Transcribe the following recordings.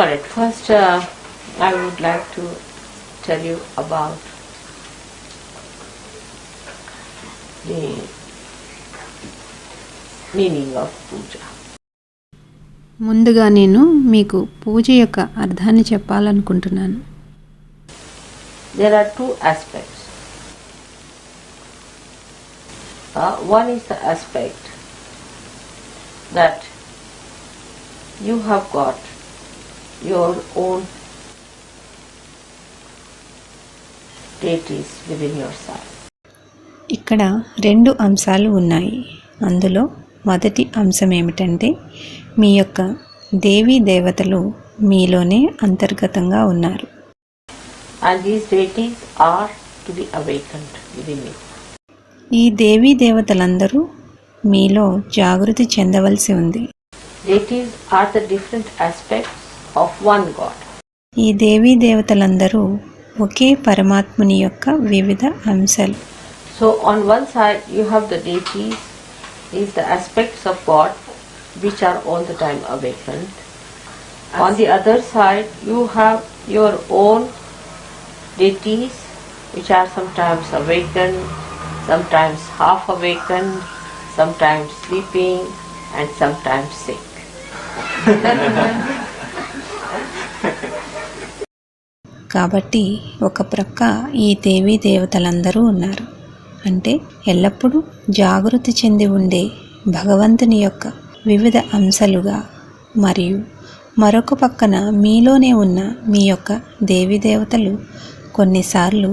Alright, first I would like to tell you about the meaning of puja. ముందుగా నేను మీకు పూజ యొక్క అర్థాన్ని చెప్పాలనుకుంటున్నాను. There are two aspects. One is the aspect that you have got your own deities within yourself. ఇక్కడ రెండు అంశాలు ఉన్నాయి. అందులో మొదటి అంశం ఏమిటంటే మీ యొక్క దేవీ దేవతలు మీలోనే అంతర్గతంగా ఉన్నారు. And these deities are to be awakened within you. ఈ దేవీ దేవతలందరూ మీలో జాగృతి చెందవలసి ఉంది. Deities are the different aspects of one God. ఈ దేవీ దేవతలందరూ ఒకే పరమాత్ముని యొక్క వివిధ అంశాలు. So on one side you have the deities, is the aspects of God which are all the time awakened. On the other side you have your own deities which are sometimes awakened, sometimes half awakened, sometimes sleeping and sometimes sick. కాబట్టి ఒక ప్రక్క ఈ దేవీ దేవతలందరూ ఉన్నారు. అంటే ఎల్లప్పుడూ జాగృతి చెంది ఉండే భగవంతుని యొక్క వివిధ అంశాలుగా, మరియు మరొక పక్కన మీలోనే ఉన్న మీ యొక్క దేవీ దేవతలు కొన్నిసార్లు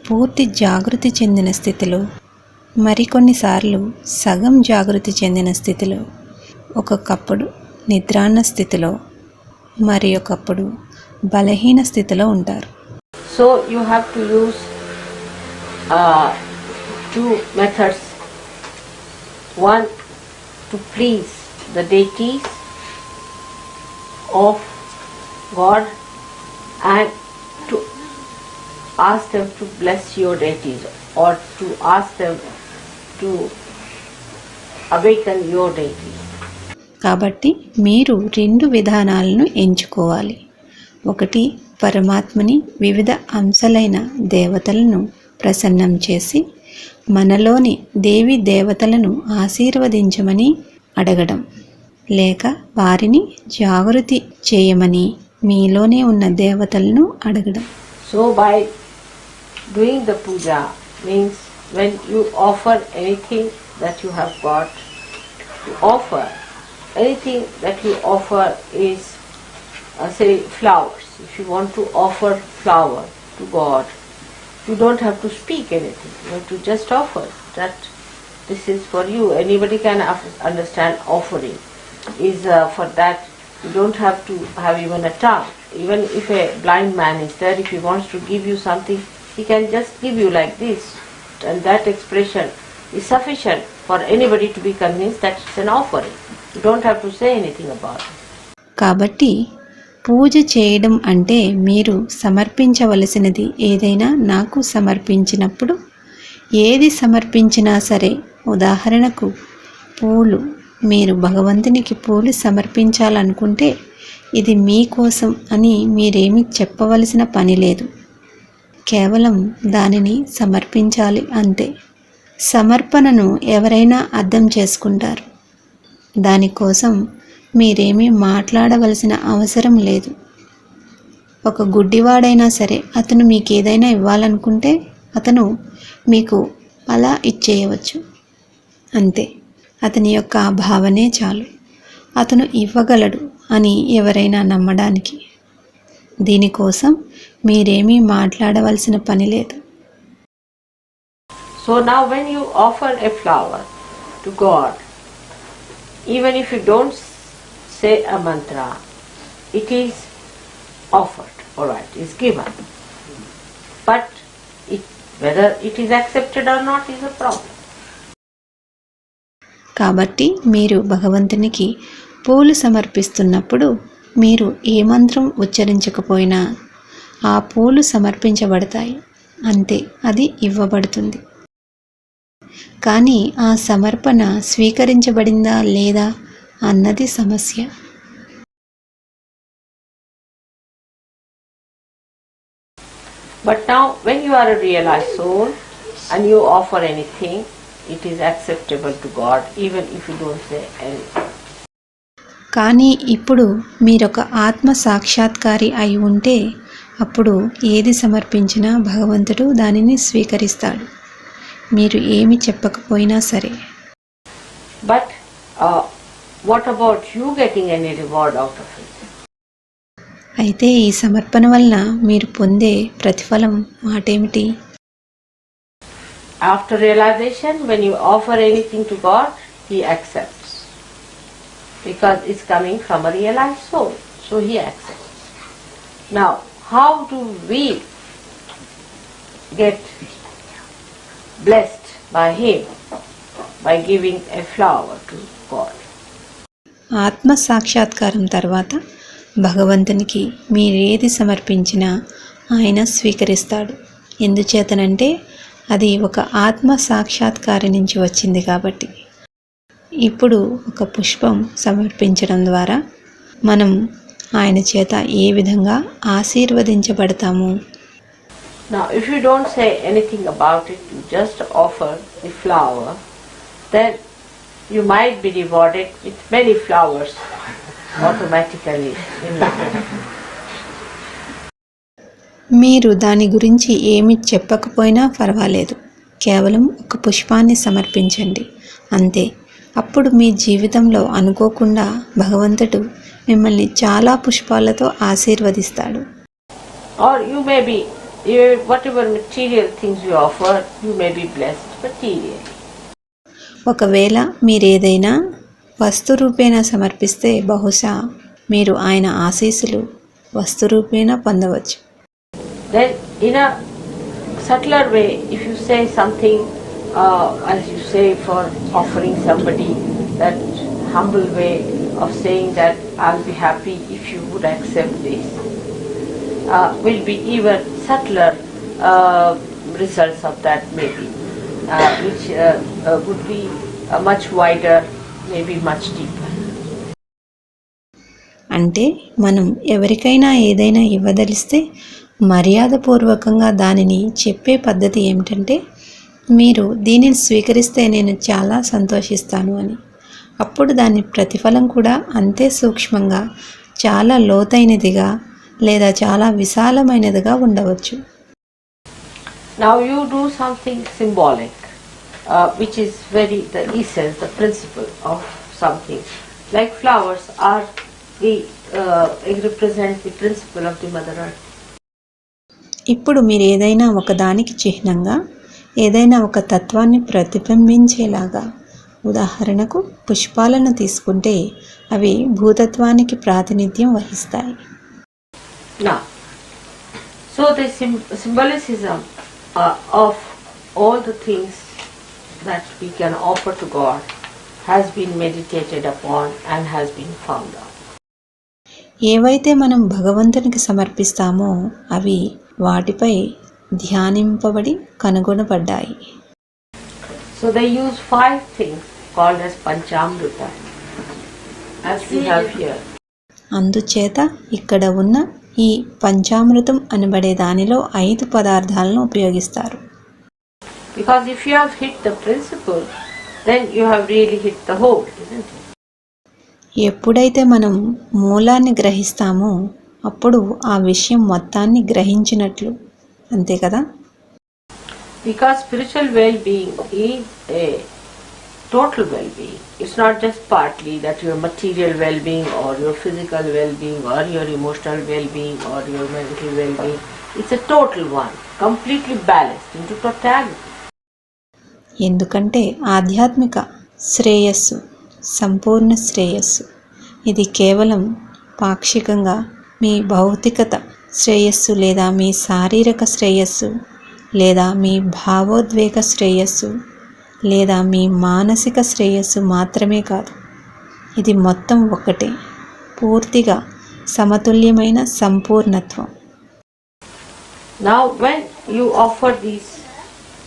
పూర్తి జాగృతి చెందిన స్థితిలో, మరికొన్నిసార్లు సగం జాగృతి చెందిన స్థితిలో, ఒక్కొక్కప్పుడు నిద్రాన్న స్థితిలో, మరి ఒకప్పుడు బలహీన స్థితిలో ఉంటారు. So you have to use two methods. One, to please the deities of God and to ask them to bless your deities, or to ask them to awaken your deities. కాబట్టి మీరు రెండు విధానాలను ఎంచుకోవాలి. ఒకటి, పరమాత్మని వివిధ అంశాలైన దేవతలను ప్రసన్నం చేసి మనలోని దేవి దేవతలను ఆశీర్వదించమని అడగడం, లేక వారిని జాగృతి చేయమని మీలోనే ఉన్న దేవతలను అడగడం. So by doing the puja means when you offer anything that you have got to offer, anything that you offer is say flowers. If you want to offer flower to God, you don't have to speak anything. You have to just offer that this is for you. Anybody can understand offering is for that. You don't have to have even a tongue. Even if a blind man is there, if he wants to give you something, he can just give you like this, and that expression is sufficient for anybody to be convinced that it's an offering. You don't have to say anything about it. కాబట్టి పూజ చేయడం అంటే మీరు సమర్పించవలసినది ఏదైనా నాకు సమర్పించినప్పుడు, ఏది సమర్పించినా సరే, ఉదాహరణకు పూలు, మీరు భగవంతునికి పూలు సమర్పించాలనుకుంటే ఇది మీకోసం అని మీరేమీ చెప్పవలసిన పని లేదు. కేవలం దానిని సమర్పించాలి అంతే. సమర్పణను ఎవరైనా అర్థం చేసుకుంటారు. దానికోసం మీరేమీ మాట్లాడవలసిన అవసరం లేదు. ఒక గుడ్డివాడైనా సరే అతను మీకు ఏదైనా ఇవ్వాలనుకుంటే అతను మీకు అలా ఇచ్చేయవచ్చు. అంతే. అతని యొక్క భావనే చాలు అతను ఇవ్వగలడు అని ఎవరైనా నమ్మడానికి. దీనికోసం మీరేమీ మాట్లాడవలసిన పని లేదు. So now when you offer a flower to God, even if you don't say a mantra, it is offered, alright, is given. But whether it is accepted or not is a problem. కాబట్టి మీరు భగవంతునికి పూలు సమర్పిస్తున్నప్పుడు మీరు ఏ మంత్రం ఉచ్చరించకపోయినా ఆ పూలు సమర్పించబడతాయి. అంతే, అది ఇవ్వబడుతుంది. కానీ ఆ సమర్పణ స్వీకరించబడిందా లేదా అన్నది సమస్య. But now when you are a realized soul and you offer anything, it is acceptable to God even if you don't say anything. కానీ ఇప్పుడు మీరొక ఆత్మ సాక్షాత్కారి అయి ఉంటే అప్పుడు ఏది సమర్పించినా భగవంతుడు దానిని స్వీకరిస్తాడు, మీరు ఏమి చెప్పకపోయినా సరే. But what about you getting any reward out of it? అయితే ఈ సమర్పణ వలన మీరు పొందే ప్రతిఫలం మాటేమిటి? After realization, when you offer anything to God, He accepts. Because it's coming from a realized soul, so He accepts. Now, how do we get blessed by Him? By giving a flower to God. ఆత్మ సాక్షాత్కారం తర్వాత భగవంతునికి మీరేది సమర్పించినా ఆయన స్వీకరిస్తాడు. ఎందుచేతనంటే అది ఒక ఆత్మ సాక్షాత్కారం నుంచి వచ్చింది కాబట్టి. ఇప్పుడు ఒక పుష్పం సమర్పించడం ద్వారా మనం ఆయన చేత ఏ విధంగా ఆశీర్వదించబడతాము? Now if you don't say anything about it, you just offer the flower, then you might be rewarded with many flowers automatically in life. మీరు దాని గురించి ఏమి చెప్పకపోయినా పర్వాలేదు, కేవలం ఒక పుష్పాన్ని సమర్పించండి అంతే. అప్పుడు మీ జీవితంలో అనుకోకుండా భగవంతుడు మిమ్మల్ని చాలా పుష్పాలతో ఆశీర్వదిస్తాడు. Or you may be, whatever material things you offer, you may be blessed materially. ఒకవేళ మీరేదైనా వస్తు రూపేణ సమర్పిస్తే బహుశా మీరు ఆయన ఆశీస్సులు వస్తు రూపేణ పొందవచ్చు. Then in a subtler way, if you say something, as you say for offering somebody, that humble way of saying that I'll be happy if you would accept this, will be even subtler results of that maybe, which would be much wider, maybe much deeper. అంటే మనం ఎవరికైనా ఏదైనా ఇవ్వదలిస్తే మర్యాదపూర్వకంగా దానిని చెప్పే పద్ధతి ఏమిటంటే, మీరు దీనిని స్వీకరిస్తే నేను చాలా సంతోషిస్తాను అని. అప్పుడు దాని ప్రతిఫలం కూడా అంతే సూక్ష్మంగా, చాలా లోతైనదిగా లేదా చాలా విశాలమైనదిగా ఉండవచ్చు. Now you do something symbolic, which is very the essence, the principle of something. Like flowers are represent the principle of the Mother Earth. ఇప్పుడు మీరు ఏదైనా ఒక దానికి చిహ్నంగా ఏదైనా ఒక తత్వాన్ని ప్రతిబింబించేలాగా, ఉదాహరణకు పుష్పాలను తీసుకుంటే అవి భూతత్వానికి ప్రాతినిధ్యం వహిస్తాయి. Now, so the symbolicism of all the things that we can offer to God has been meditated upon and has been found out. ఏవైతే మనం భగవంతునికి సమర్పిస్తామో అవి వాటిపై ధ్యానింపబడి కనుగొనబడ్డాయి. So they use 5 things called as Panchamrita, as we have here. అందుచేత ఇక్కడ ఉన్న ఈ పంచామృతం అనబడే దానిలో 5 పదార్థాలను ఉపయోగిస్తారు. Because if you have hit the principle, then you have really hit the whole, isn't it? ఎప్పుడైతే మనం మూలాన్ని గ్రహిస్తామో అప్పుడు ఆ విషయం మొత్తాన్ని గ్రహించినట్లు, అంతే కదా? Because spiritual well-being is a total well-being. It's not just partly that your material well-being or your physical well-being or your emotional well-being or your mental well-being. It's a total one, completely balanced into totality. ఎందుకంటే ఆధ్యాత్మిక శ్రేయస్సు సంపూర్ణ శ్రేయస్సు. ఇది కేవలం పాక్షికంగా మీ భౌతికత శ్రేయస్సు లేదా మీ శారీరక శ్రేయస్సు లేదా మీ భావోద్వేగ శ్రేయస్సు లేదా మీ మానసిక శ్రేయస్సు మాత్రమే కాదు. ఇది మొత్తం ఒక్కటే, పూర్తిగా సమతుల్యమైన సంపూర్ణత్వం. Now when you offer these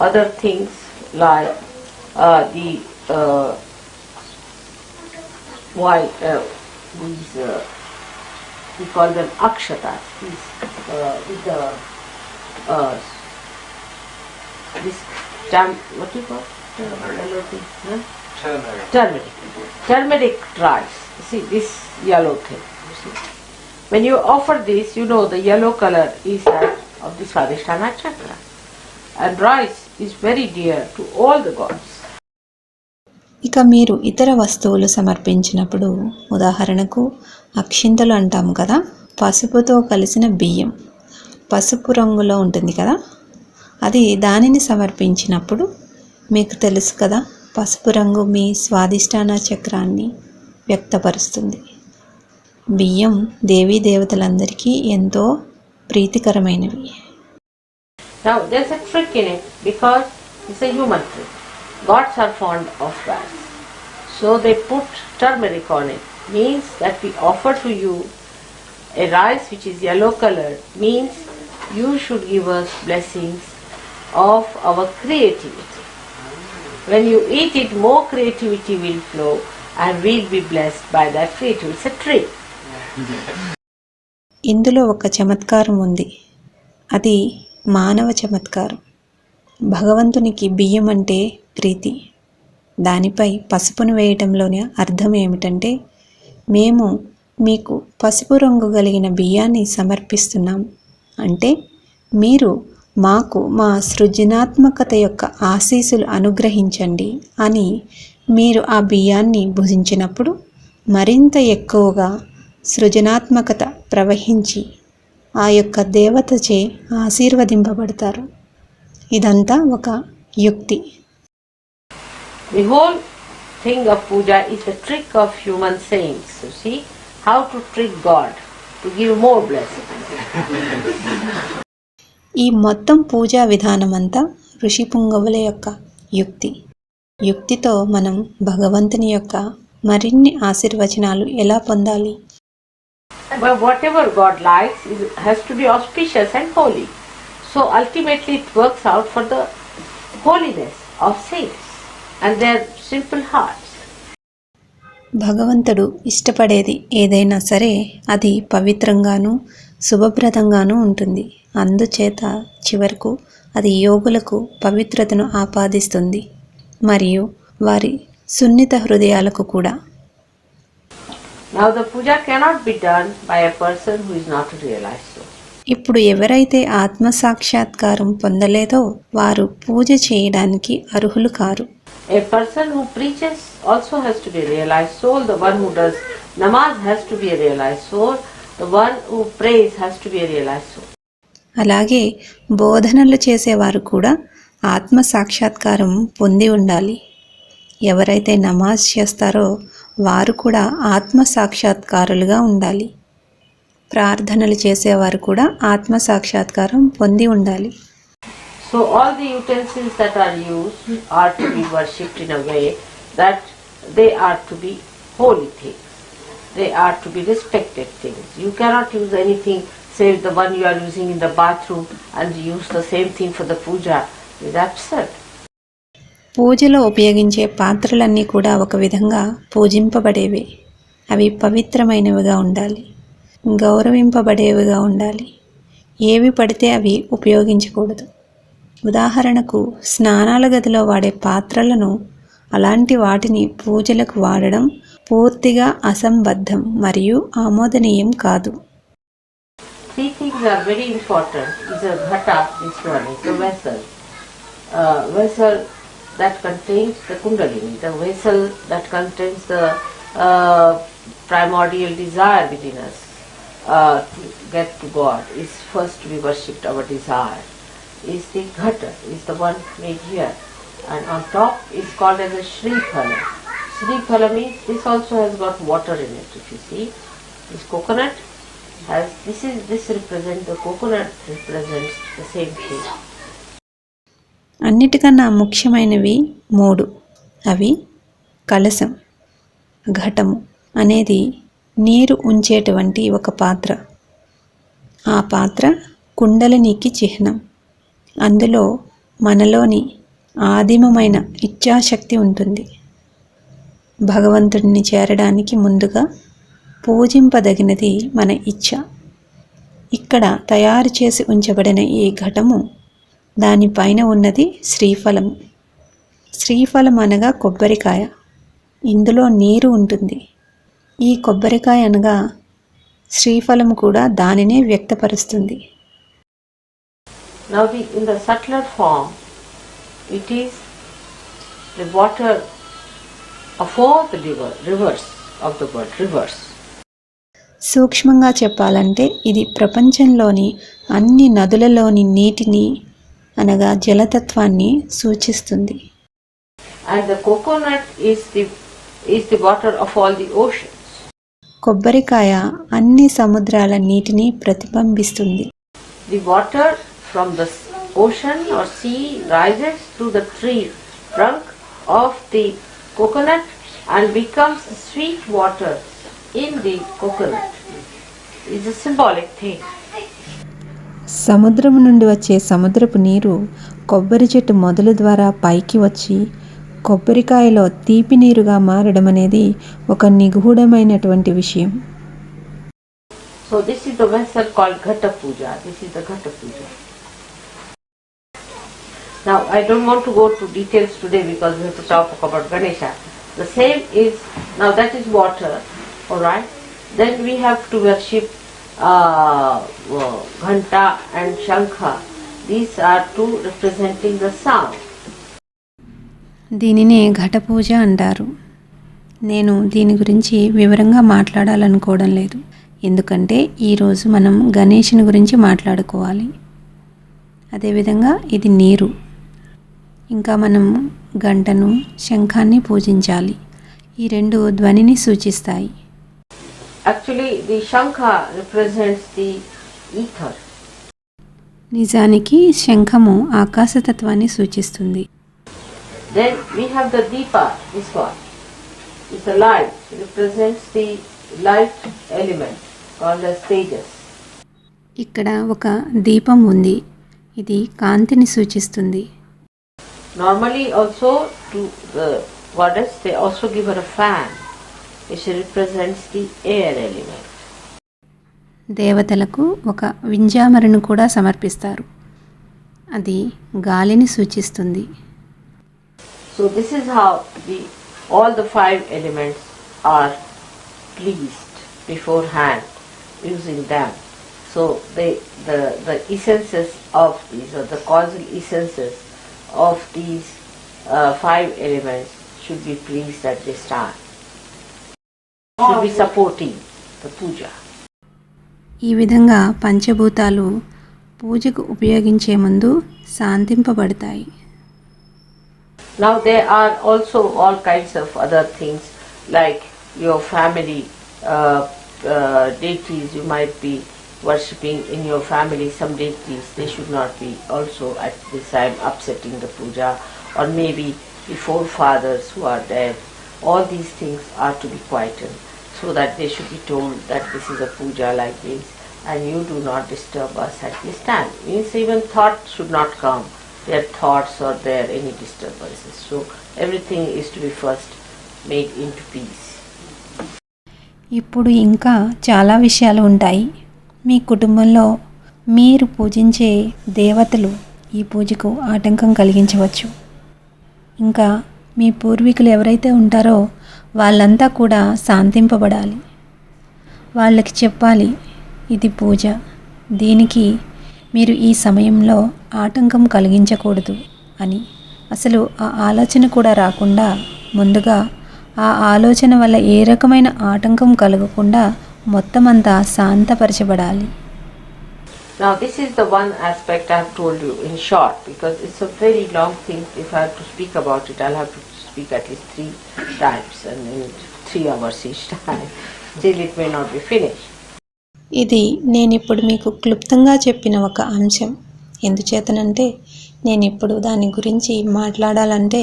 other things like we call them akshatas, these with the this what do you call yellow thing? Huh? Turmeric rice. See this yellow thing. You see? When you offer this, you know the yellow color is that of the Swadhisthana chakra, and rice is very dear to all the gods. ఇక మీరు ఇతర వస్తువులు సమర్పించినప్పుడు, ఉదాహరణకు అక్షింతలు అంటాము కదా, పసుపుతో కలిసిన బియ్యం పసుపు రంగులో ఉంటుంది కదా, అది దానిని సమర్పించినప్పుడు మీకు తెలుసు కదా, పసుపు రంగు మీ స్వాదిష్టాన చక్రాన్ని వ్యక్తపరుస్తుంది. బియ్యం దేవీ దేవతలందరికీ ఎంతో ప్రీతికరమైనవి. Now there's a trick in it because it's a human trick. Gods are fond of rice, so they put turmeric on it. Means that we offer to you a rice which is yellow colored, means you should give us blessings of our creativity. When you eat it, more creativity will flow and we'll be blessed by that creativity. It's a trick. ఇందులో ఒక చమత్కారం ఉంది, అది మానవ చమత్కారం. భగవంతునికి బియ్యం అంటే ప్రీతి. దానిపై పసుపును వేయటంలోని అర్థం ఏమిటంటే, మేము మీకు పసుపు రంగు కలిగిన బియ్యాన్ని సమర్పిస్తున్నాం అంటే మీరు మాకు మా సృజనాత్మకత యొక్క ఆశీస్సులు అనుగ్రహించండి అని. మీరు ఆ బియ్యాన్ని భుజించినప్పుడు మరింత ఎక్కువగా సృజనాత్మకత ప్రవహించి ఆ యొక్క దేవతచే ఆశీర్వదింపబడతారు. ఇదంతా ఒక యుక్తి. The whole thing of puja is a trick of human saints. You see how to trick God to give more blessings. ఈ మొత్తం పూజా విధానమంతా ఋషి పుంగవుల యొక్క యుక్తి. యుక్తితో మనం భగవంతుని యొక్క మరిన్ని ఆశీర్వచనాలు ఎలా పొందాలి? But whatever God likes has to be auspicious and holy. So ultimately it works out for the holiness of saints and their simple hearts. భగవంతుడు ఇష్టపడేది ఏదైనా సరే అది పవిత్రంగాను శుభప్రదంగాను ఉంటుంది. అందుచేత చివరకు అది యోగులకు పవిత్రతను ఆపాదిస్తుంది మరియు వారి సున్నిత హృదయాలకు కూడా. Now the puja cannot be done by a person who is not realized so. ఇప్పుడు ఎవరైతే ఆత్మ సాక్షాత్కారం పొందలేదో వారు పూజ చేయడానికి అర్హులు car. A person who preaches also has to be a realized soul. The one who does namaz has to be a realized soul. The one who prays has to be a realized soul. అలాగే బోధనలు చేసేవారు కూడా ఆత్మ సాక్షాత్కారం పొంది ఉండాలి. ఎవరైతే నమాజ్ చేస్తారో వారు కూడా ఆత్మ సాక్షాత్కారులుగా ఉండాలి. ప్రార్థనలు చేసేవారు కూడా ఆత్మ సాక్షాత్కారం పొంది ఉండాలి. So all the utensils that are used are to be worshipped in a way that they are to be holy things. They are to be respected things. You cannot use anything say the one you are using in the bathroom and use the same thing for the puja. It is absurd. పూజలో ఉపయోగించే పాత్రలన్నీ కూడా ఒక విధంగా పూజింపబడేవే. అవి పవిత్రమైనవిగా ఉండాలి, గౌరవింపబడేవిగా ఉండాలి. ఏవి పడితే అవి ఉపయోగించకూడదు. ఉదాహరణకు స్నానాల గదిలో వాడే పాత్రలను, అలాంటి వాటిని పూజలకు వాడడం పూర్తిగా అసంబద్ధం మరియు ఆమోదనీయం కాదు. Three things are very important. Is a ghata, this one is a vessel. Vessel that contains the kundalini, the vessel that contains the primordial desire within us to get to God is first to be worshipped. Our desire is the ghata, is the one made here, and on top is called as a Shriphala. Shriphala means this also has got water in it. If you see, this coconut has this represents the coconut represents the same thing. అన్నిటికన్నా ముఖ్యమైనవి 3. అవి కలశం, ఘటము అనేది నీరు ఉంచేటువంటి ఒక పాత్ర. ఆ పాత్ర కుండలినికి చిహ్నం. అందులో మనలోని ఆదిమమైన ఇచ్ఛాశక్తి ఉంటుంది. భగవంతుడిని చేరడానికి ముందుగా పూజింపదగినది మన ఇచ్ఛ. ఇక్కడ తయారు చేసి ఉంచబడిన ఈ ఘటము, దానిపైన ఉన్నది శ్రీఫలము. శ్రీఫలం అనగా కొబ్బరికాయ. ఇందులో నీరు ఉంటుంది. ఈ కొబ్బరికాయ అనగా శ్రీఫలము కూడా దానినే వ్యక్తపరుస్తుంది. Now in the subtler form, it is the water of all the rivers of the world, rivers. సూక్ష్మంగా చెప్పాలంటే ఇది ప్రపంచంలోని అన్ని నదులలోని నీటిని అనగా జలతత్వాన్ని సూచిస్తుంది. And the coconut is the water of all the oceans. కొబ్బరికాయ అన్ని సముద్రాల నీటిని ప్రతిబింబిస్తుంది. The water from the ocean or sea rises through the tree trunk of the coconut and becomes sweet water in the coconut. It's a symbolic thing. సముద్రం నుండి వచ్చే సముద్రపు నీరు కొబ్బరి చెట్టు మొదలు ద్వారా పైకి వచ్చి కొబ్బరికాయలో తీపి నీరుగా మారడం అనేది ఒక నిగూఢమైనటువంటి విషయం. So this is the vessel called Ghata Puja. This is the Ghata Puja. Now I don't want to go to details today because we have to talk about Ganesha. The same is, now that is water, alright. Then we have to worship Ghanta and Shankha. These are two representing the sound. దీనినే ఘట పూజ అంటారు. నేను దీని గురించి వివరంగా మాట్లాడాలనుకోవడం లేదు. ఎందుకంటే ఈరోజు మనం గణేశుని గురించి మాట్లాడుకోవాలి. అదేవిధంగా ఇది నీరు. ఇంకా మనం గంటను శంఖాన్ని పూజించాలి. ఈ రెండు ధ్వనిని సూచిస్తాయి. Actually the Shankha represents the ether. నిజానికి శంఖము ఆకాశతత్వాన్ని సూచిస్తుంది. Then we have the Deepa, this one. It's a light. It represents the light element called as Tejas. ఇక్కడ ఒక దీపం ఉంది. ఇది కాంతిని సూచిస్తుంది. Normally also to the goddess they also give her a fan which represents the air element. దేవతలకు ఒక వింజామరను కూడా సమర్పిస్తారు. అది గాలిని సూచిస్తుంది. So this is how all the 5 elements are pleased beforehand using them. So the essences of these, or the causal essences of these 5 elements should be pleased at this time. Should be supporting the puja. ఈ విధంగా పంచభూతాలు పూజకు ఉపయోగించే ముందు శాంతింపబడతాయి. Now there are also all kinds of other things like your family deities you might be worshipping in your family. Some deities, they should not be also at this time upsetting the puja, or maybe the forefathers who are dead. All these things are to be quietened so that they should be told that this is a puja like this and you do not disturb us at this time. Means even thought should not come, their thoughts or their any disturbances. So everything is to be first made into peace. ఇప్పుడు ఇంకా చాలా విషయాలు ఉంటాయి. మీ కుటుంబంలో మీరు పూజించే దేవతలు ఈ పూజకు ఆటంకం కలిగించవచ్చు. ఇంకా మీ పూర్వీకులు ఎవరైతే ఉంటారో వాళ్ళంతా కూడా శాంతింపబడాలి. వాళ్ళకి చెప్పాలి ఇది పూజ, దీనికి మీరు ఈ సమయంలో ఆటంకం కలిగించకూడదు అని. అసలు ఆ ఆలోచన కూడా రాకుండా ముందుగా ఆ ఆలోచన వల్ల ఏ రకమైన ఆటంకం కలగకుండా మొత్తం అంతా శాంతపరచబడాలి. Now this is the one aspect I have told you in short, because it's a very long thing. If I have to speak about it, I'll have to speak at least 3 times and in 3 hours each time. Still it may not be finished. ఇది నేనిప్పుడు మీకు క్లుప్తంగా చెప్పిన ఒక అంశం. ఎందుచేతనంటే నేనిప్పుడు దాని గురించి మాట్లాడాలంటే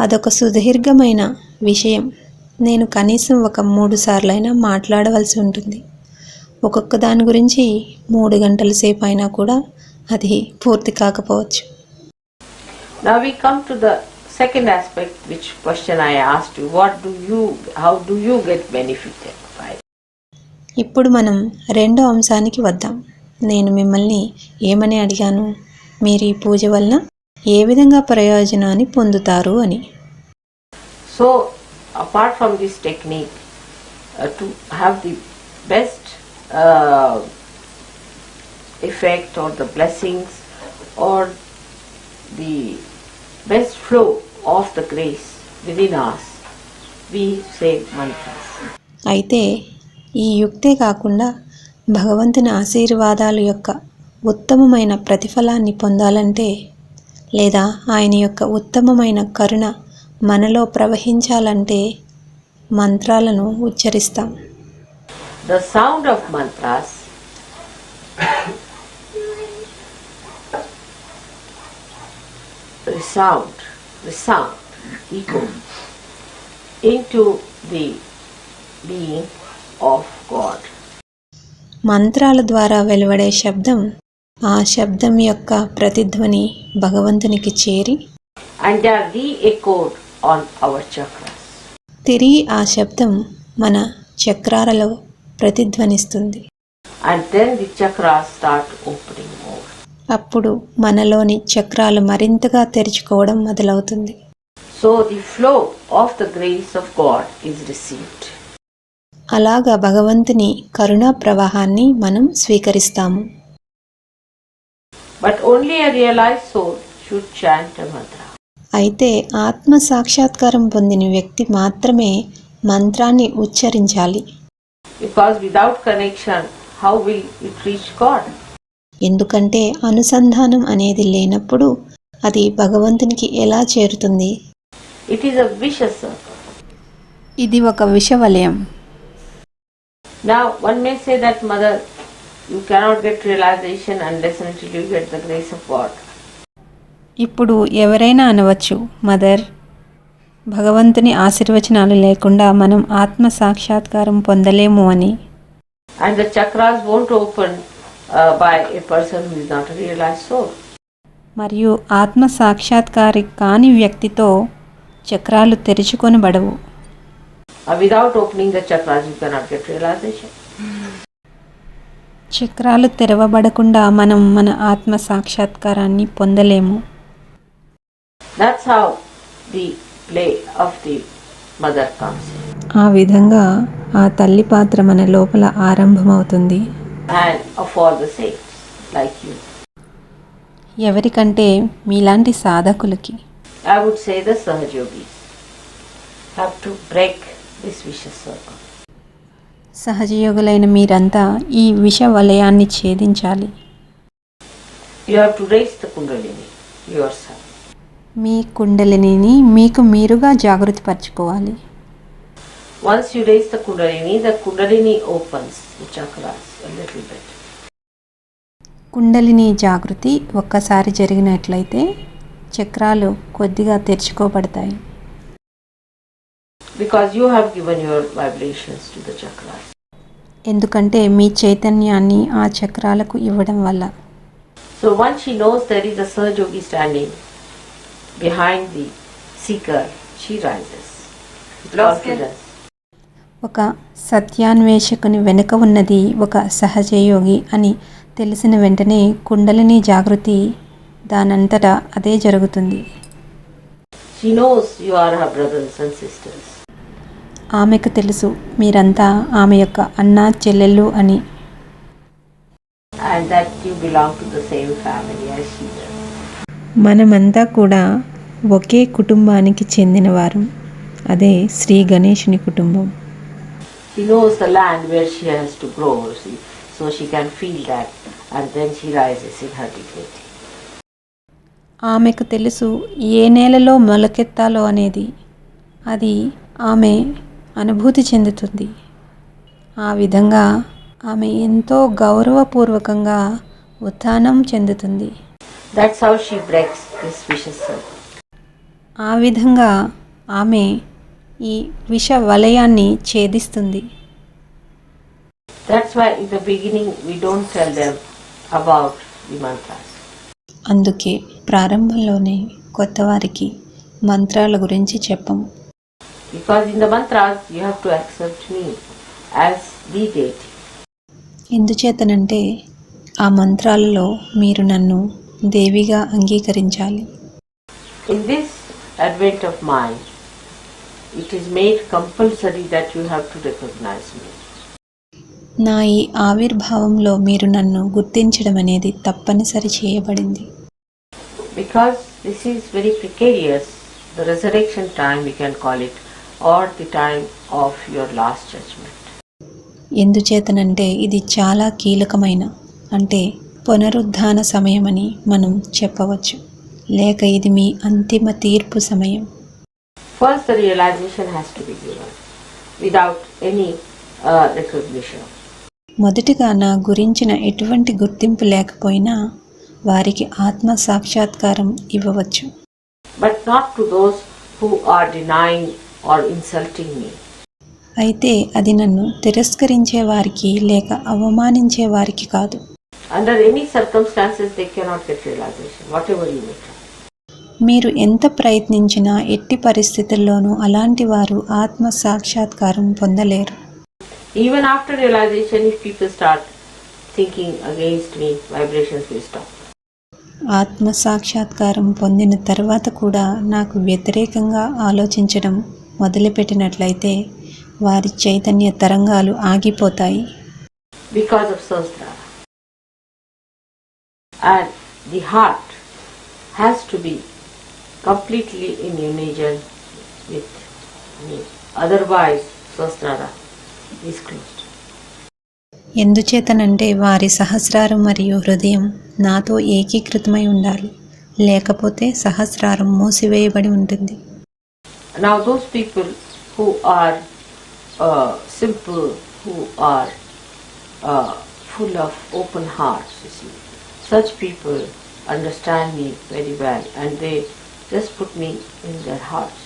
అదొక సుదీర్ఘమైన విషయం. నేను కనీసం ఒక 3 సార్లైనా మాట్లాడవలసి ఉంటుంది. ఒక్కొక్క దాని గురించి 3 గంటల సేపు అయినా కూడా అది పూర్తి కాకపోవచ్చు. Now we come to the second aspect, which question I asked you. How do you get benefited by it? ఇప్పుడు మనం రెండో అంశానికి వద్దాం. నేను మిమ్మల్ని ఏమని అడిగాను, మీరు ఈ పూజ వలన ఏ విధంగా ప్రయోజనాన్ని పొందుతారు అని. So, apart from this technique, to have the best effect or the blessings or the best flow of the grace within us, we say mantras. అయితే ఈ యుక్తే కాకుండా భగవంతుని ఆశీర్వాదాల యొక్క ఉత్తమమైన ప్రతిఫలాన్ని పొందాలంటే, లేదా ఆయన యొక్క ఉత్తమమైన కరుణ మనలో ప్రవహించాలంటే మంత్రాలను ఉచ్చరిస్తాం. The sound of mantras resound, echo into the being of God. మంత్రాల ద్వారా వెలువడే శబ్దం, ఆ శబ్దం యొక్క ప్రతిధ్వని భగవంతునికి చేరి and they are re-echoed on our chakras. తిరిగి ఆ శబ్దం మన చక్రాలలో ప్రతిధ్వనిస్తుంది. And then the chakras start opening more. అప్పుడు మనలోని చక్రాలు మరింతగా తెరుచుకోవడం మొదలవుతుంది. So the flow of the grace of God is received. అలాగా భగవంతుని కరుణా ప్రవాహాన్ని మనం స్వీకరిస్తాము. But only a realized soul should chant a mantra. అయితే ఆత్మ సాక్షాత్కారం పొందిన వ్యక్తి మాత్రమే మంత్రాన్ని ఉచ్చరించాలి. Because without connection, how will it reach God? ఎందుకంటే అనుసంధానం అనేది లేనప్పుడు అది భగవంతునికి ఎలా చేరుతుంది? It is a vicious circle. ఇది ఒక విషవలయం. Now one may say that, Mother, you cannot get realization unless and until you get the grace of God. ఇప్పుడు ఎవరైనా అనవచ్చు, మదర్, భగవంతుని ఆశీర్వచనాలు లేకుండా మనం ఆత్మ సాక్షాత్కారం పొందలేము అని. And the chakras won't open by a person who is not a realized soul. మరియు ఆత్మ సాక్షాత్కారి కాని వ్యక్తితో చక్రాలు తెరుచుకొనబడవు. Without opening the chakras, you cannot get realization. చక్రాలు తెరవబడకుండా మనం మన ఆత్మ సాక్షాత్కారాన్ని పొందలేము. That's how the play of the mother comes in. ఆ విధంగా ఆ తల్లి పాత్ర మన లోపల ఆరంభమవుతుంది. And of all the saints like you. ఎవరికంటే మీలాంటి సాధకులకి. I would say the Sahajyogis have to break this vicious circle. సహజయోగులైన మీరంతా ఈ విష వలయాన్ని ఛేదించాలి. You have to raise the Kundalini yourself. మీ కుండలిని మీకు మీరుగా జాగృతిపరచుకోవాలి. Once you raise the Kundalini opens the chakras a little bit. Kundalini జాగృతి ఒక్కసారి జరిగినట్లయితే చక్రాలు కొద్దిగా తెరుచుకోబడతాయి. Because you have given your vibrations to the chakras. ఎందుకంటే మీ చైతన్యాన్ని ఆ చక్రాలకు ఇవ్వడం వల్ల. So once she knows there is a Sahajogi standing behind the seeker, she rises with confidence. ఒక సత్యాన్వేషకుని వెనుక ఉన్నది ఒక సహజయోగి అని తెలిసిన వెంటనే కుండలిని జాగృతి దానంతటా అదే జరుగుతుంది. She knows you are her brothers and sisters. ఆమెకు తెలుసు మీరంతా ఆమె యొక్క అన్నా చెల్లెళ్ళు అని. And that you belong to the same family as she does. మనమంతా కూడా ఒకే కుటుంబానికి చెందినవారు. అదే శ్రీ గణేశుని కుటుంబం. She knows the land where she has to grow, so she can feel that, and then she rises in her dignity. ఆమెకు తెలుసు ఏ నేలలో మొలకెత్తాలో అనేది. అది ఆమె అనుభూతి చెందుతుంది. ఆ విధంగా ఆమె ఎంతో గౌరవపూర్వకంగా ఉత్థానం చెందుతుంది. That's how she breaks this vicious circle. ఆ విధంగా ఆమె ఈ విష వలయాన్ని ఛేదిస్తుంది. That's why in the beginning we don't tell them about the mantras. అందుకే ప్రారంభంలోనే కొత్త వారికి మంత్రాల గురించి చెప్పము. Because in the mantras you have to accept me as the deity. ఎందుచేతనంటే ఆ మంత్రాలలో మీరు నన్ను దేవిగా అంగీకరించాలి. In this advent of mine, it is made compulsory that you have to recognize me. నా ఈ ఆవిర్భావంలో మీరు నన్ను గుర్తించడం అనేది తప్పనిసరి చేయబడింది. Because this is very precarious, the resurrection time we can call it, or the time of your last judgment. ఎందుచేతనంటే ఇది చాలా కీలకమైన, అంటే పునరుద్ధాన సమయమని మనం చెప్పవచ్చు, లేక ఇది మీ అంతిమ తీర్పు సమయం. First, the realization has to be given without any recognition. మొదటిగా నా గురించిన ఎటువంటి గుర్తింపు లేకపోయినా వారికి ఆత్మ సాక్షాత్కారం ఇవ్వవచ్చు. But not to those who are denying or insulting me. అయితే అది నన్ను తిరస్కరించే వారికి లేక అవమానించే వారికి కాదు. Under any circumstances they cannot get realization, whatever you may try. మీరు ఎంత ప్రయత్నించినా ఎట్టి పరిస్థితుల్లోనూ అలాంటి వారు ఆత్మ సాక్షాత్కారం పొందలేరు. Even after realization, if people start thinking against me, vibrations will stop. ఆత్మ సాక్షాత్కారం పొందిన తర్వాత కూడా నాకు వ్యతిరేకంగా ఆలోచించడం మొదలుపెట్టినట్లయితే వారి చైతన్య తరంగాలు ఆగిపోతాయి. Because of Sahasrara. And the heart has to be completely in unison with me. Otherwise, Sahasrara is closed. ఎందుచేతనంటే వారి సహస్రారం మరియు హృదయం నాతో ఏకీకృతమై ఉండాలి, లేకపోతే సహస్రారం మూసివేయబడి ఉంటుంది. Now those people who are simple, who are full of open hearts, you see, such people understand me very well and they just put me in their hearts.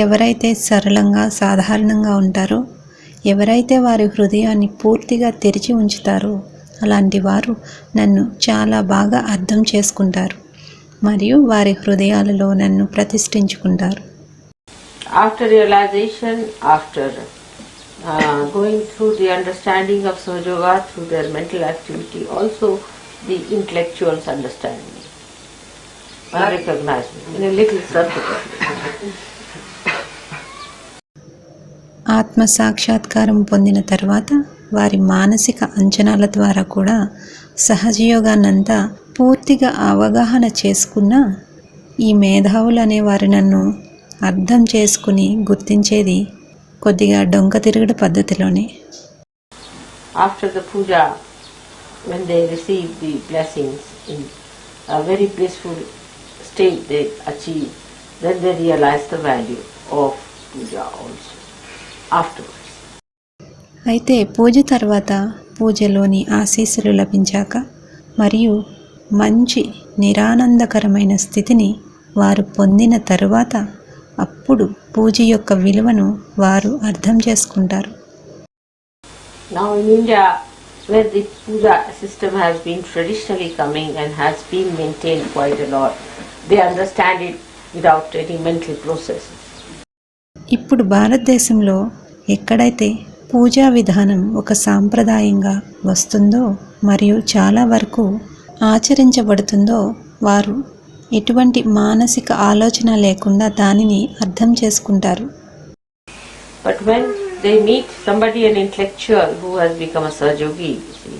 ఎవరైతే సరళంగా సాధారణంగా ఉంటారో, ఎవరైతే వారి హృదయాన్ని పూర్తిగా తెరిచి ఉంచుతారో అలాంటి వారు నన్ను చాలా బాగా అర్థం చేసుకుంటారు మరియు వారి హృదయాలలో నన్ను ప్రతిష్ఠించుకుంటారు. After realization, after going through the understanding of Sahaja through their mental activity, also the intellectuals understand me and recognize me in a little circle. ఆత్మ సాక్షాత్కారం పొందిన తర్వాత వారి మానసిక అంచనాల ద్వారా కూడా సహజయోగాన్నంతా పూర్తిగా అవగాహన చేసుకున్న ఈ మేధావులు అనేవారు నన్ను అర్థం చేసుకుని గుర్తించేది కొద్దిగా డొంక తిరుగుడు పద్ధతిలోనే. After the puja, when they receive the blessings in a very blissful state they achieve, then they realize the value of puja also afterwards. అయితే పూజ తర్వాత పూజలోని ఆశీస్సులు లభించాక మరియు మంచి నిరానందకరమైన స్థితిని వారు పొందిన తరువాత అప్పుడు పూజ యొక్క విలువను వారు అర్థం చేసుకుంటారు. Now in India, where the puja system has been traditionally coming and has been maintained quite a lot, they understand it without any mental processes. ఇప్పుడు భారతదేశంలో ఎక్కడైతే పూజా విధానం ఒక సాంప్రదాయంగా వస్తుందో మరియు చాలా వరకు ఆచరించబడుతుందో వారు ఎటువంటి మానసిక ఆలోచన లేకుండా దానిని అర్థం చేసుకుంటారు. But when they meet somebody, an intellectual who has become a Sahajogi, you see,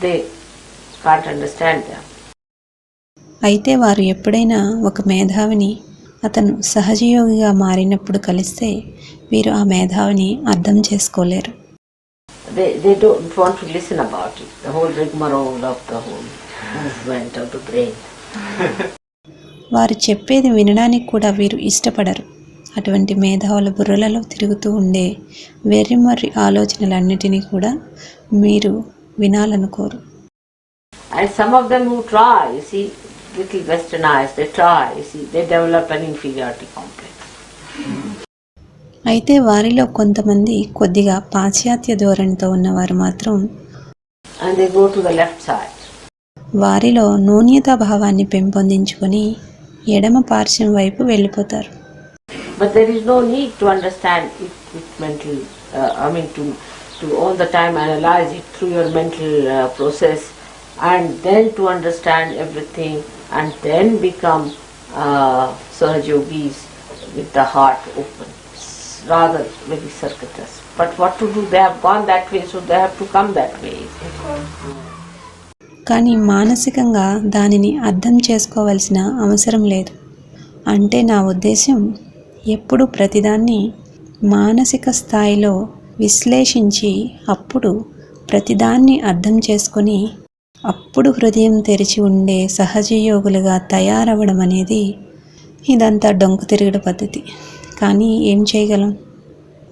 they can't understand them. అయితే వారు ఎప్పుడైనా ఒక మేధావిని అతను సహజయోగిగా మారినప్పుడు కలిస్తే వీరు ఆ మేధావిని అర్థం చేసుకోలేరు. They don't want to listen about it, the whole rigmarole of the whole movement of the brain. వారు చెప్పేది వినడానికి కూడా వీరు ఇష్టపడరు. అటువంటి మేధావుల బుర్రలలో తిరుగుతూ ఉండే వెర్రిమర్రి ఆలోచనలన్నిటినీ కూడా మీరు వినాలనుకోరు. And some of them who try, you see, little westernized, they try, you see, they develop an inferiority complex. అయితే వారిలో కొంతమంది కొద్దిగా పాశ్చాత్య ధోరణితో ఉన్నవారు మాత్రం And they go to the left side. వారిలో న్యూనతా భావాన్ని పెంపొందించుకొని ఎడమ పార్శ్వం వైపు వెళ్ళిపోతారు. But there is no need to understand it with mental, to to all the time analyze it through your mental process, and then to understand everything, and then become Sahaj Yogis with the heart open. It's rather very circuitous. But what to do? They have gone that way, so they have to come that way. కానీ మానసికంగా దానిని అర్థం చేసుకోవాల్సిన అవసరం లేదు. అంటే నా ఉద్దేశం, ఎప్పుడు ప్రతిదాన్ని మానసిక స్థాయిలో విశ్లేషించి అప్పుడు ప్రతిదాన్ని అర్థం చేసుకొని అప్పుడు హృదయం తెరిచి ఉండే సహజయోగులుగా తయారవ్వడం అనేది ఇదంతా డొంక తిరుగుడు పద్ధతి. కానీ ఏం చేయగలం?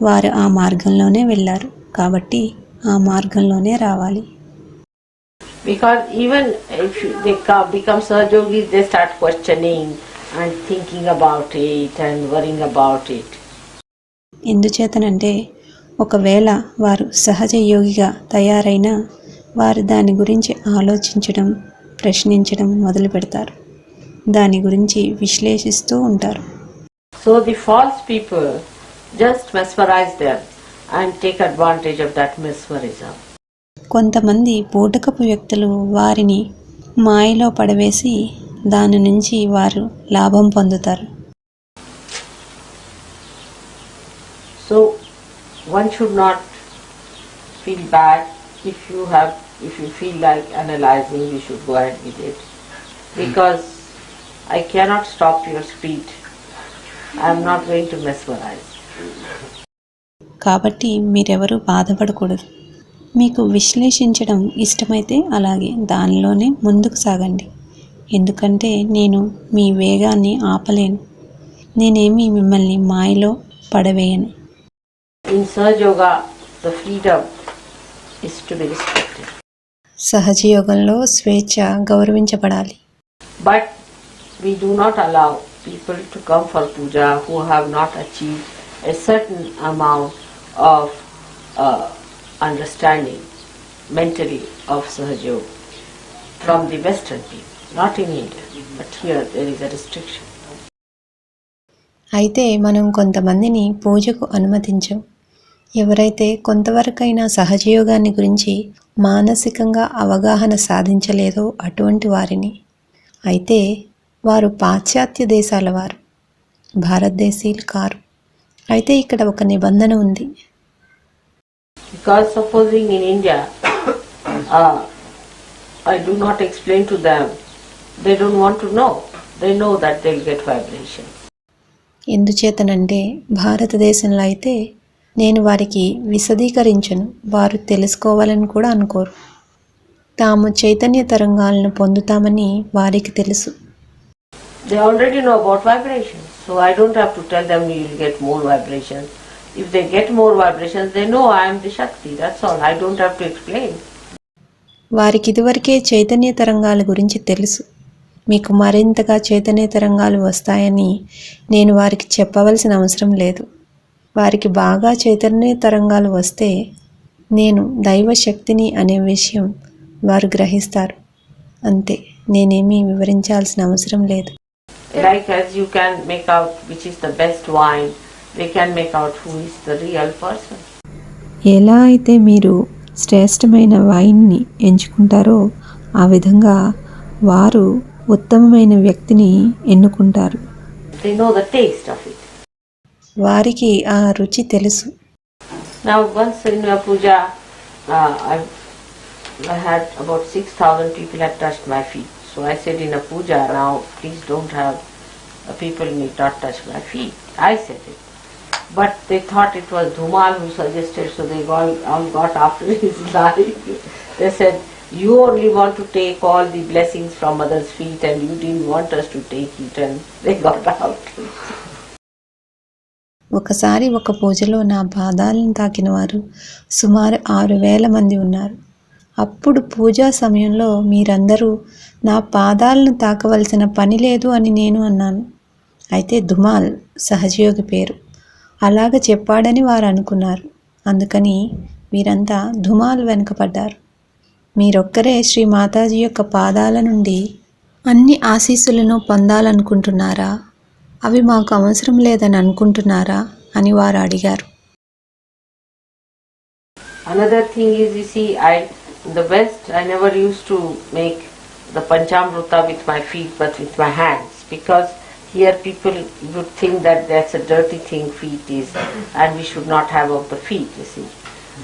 వారు ఆ మార్గంలోనే వెళ్ళారు కాబట్టి ఆ మార్గంలోనే రావాలి. Because even if they become Sahaj Yogis, they start questioning and thinking about it and worrying about it. ఎందుచేతనంటే ఒకవేళ వారు సహజ యోగిగా తయారైనా వారు దాని గురించి ఆలోచించడం, ప్రశ్నించడం మొదలు పెడతారు. దాని గురించి విశ్లేషిస్తూ ఉంటారు. So the false people just mesmerize them and take advantage of that mesmerism. కొంతమంది బూటకపు వ్యక్తులు వారిని మాయలో పడవేసి దాని నుంచి వారు లాభం పొందుతారు. So one should not feel bad if you feel like analyzing, you should go ahead with it, because I cannot stop your speed. I am not going to mesmerize. కాబట్టి మీరెవరూ బాధపడకూడదు. మీకు విశ్లేషించడం ఇష్టమైతే అలాగే దానిలోనే ముందుకు సాగండి. ఎందుకంటే నేను మీ వేగాన్ని ఆపలేను. నేనేమి మిమ్మల్ని మాయలో పడవేయను. In Sahaj Yoga, the freedom is to be respected. సహజయోగంలో స్వేచ్ఛ గౌరవించబడాలి. But we do not allow people to come for puja who have not achieved a certain amount of understanding mentally of Sahaj Yoga from the Western people, not in India, but here there is a restriction. అయితే మనం కొంతమందిని పూజకు అనుమతించం. ఎవరైతే కొంతవరకైనా సహజయోగాన్ని గురించి మానసికంగా అవగాహన సాధించలేదో అటువంటి వారిని. అయితే వారు పాశ్చాత్య దేశాల వారు, భారతదేశీయులు కారు. అయితే ఇక్కడ ఒక నిబంధన ఉంది. Because supposing in India, I do not explain to them, they don't want to know. They know that they'll get vibration. ఎందుచేతనంటే భారతదేశంలో అయితే నేను వారికి విశదీకరించను. వారు తెలుసుకోవాలని కూడా అనుకోరు. తాము చైతన్య తరంగాలను పొందుతామని వారికి తెలుసు. They already know about vibrations, so I don't have to tell them you will get more vibrations. If they get more vibrations, they know I am the Shakti. That's all. I don't have to explain. వారికి ఇదివరకే చైతన్య తరంగాల గురించి తెలుసు. మీకు మరింతగా చైతన్య తరంగాలు వస్తాయని నేను వారికి చెప్పవలసిన అవసరం లేదు. వారికి బాగా చైతన్య తరంగాలు వస్తే నేను దైవశక్తిని అనే విషయం వారు గ్రహిస్తారు. అంతే, నేనేమీ వివరించాల్సిన అవసరం లేదు. Like as you can make out which is the best wine, they can make out who is the real person. ఎలా అయితే మీరు శ్రేష్టమైన వైన్ని ఎంచుకుంటారో ఆ విధంగా వారు ఉత్తమమైన వ్యక్తిని ఎన్నుకుంటారు. They know the taste of it. వారికి ఆ రుచి తెలుసు. Now once in a puja, I had about 6,000 people had touched my feet. So I said in a puja, now please don't have people need not touch my feet. I said it. But they thought it was Dhumal who suggested, so they all got after his life. They said, you only want to take all the blessings from others' feet and you didn't want us to take it, and they got out. ఒకసారి ఒక పూజలో నా పాదాలను తాకిన వారు సుమారు 6,000 మంది ఉన్నారు. అప్పుడు పూజా సమయంలో మీరందరూ నా పాదాలను తాకవలసిన పని లేదు అని నేను అన్నాను. అయితే ధుమాల్ సహజయోగి పేరు, అలాగ చెప్పాడని వారు అనుకున్నారు. అందుకని మీరంతా ధుమాల్ వెనుకపడ్డారు. మీరొక్కరే శ్రీ మాతాజీ యొక్క పాదాల నుండి అన్ని ఆశీస్సులను పొందాలనుకుంటున్నారా? అవి మాకు అవసరం లేదని అనుకుంటున్నారా అని వారు అడిగారు. Another thing is, you see, in the West, I never used to make the Panchamrita with my feet, but with my hands, because here people would think that that's a dirty thing, feet is, and we should not have of the feet, you see.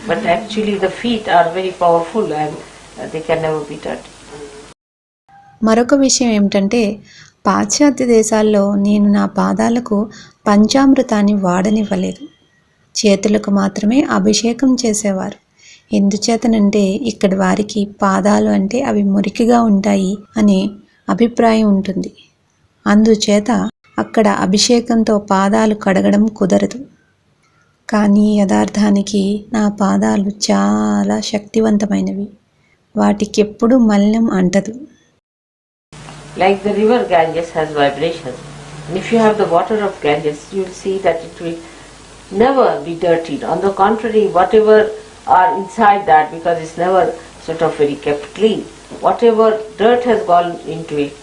But actually the feet are very powerful and they can never be dirty. మరొక విషయం ఏమిటంటే, పాశ్చాత్య దేశాల్లో నేను నా పాదాలకు పంచామృతాన్ని వాడనివ్వలేదు. చేతులకు మాత్రమే అభిషేకం చేసేవారు. ఎందుచేతనంటే ఇక్కడి వారికి పాదాలు అంటే అవి మురికిగా ఉంటాయి అనే అభిప్రాయం ఉంటుంది. అందుచేత అక్కడ అభిషేకంతో పాదాలు కడగడం కుదరదు. కానీ యథార్థానికి నా పాదాలు చాలా శక్తివంతమైనవి. వాటికెప్పుడు మలినం అంటదు. Like the river Ganges has vibrations. And if you have the water of Ganges, you will see that it will never be dirtied. On the contrary, whatever are inside that, because it's never sort of very kept clean, whatever dirt has gone into it,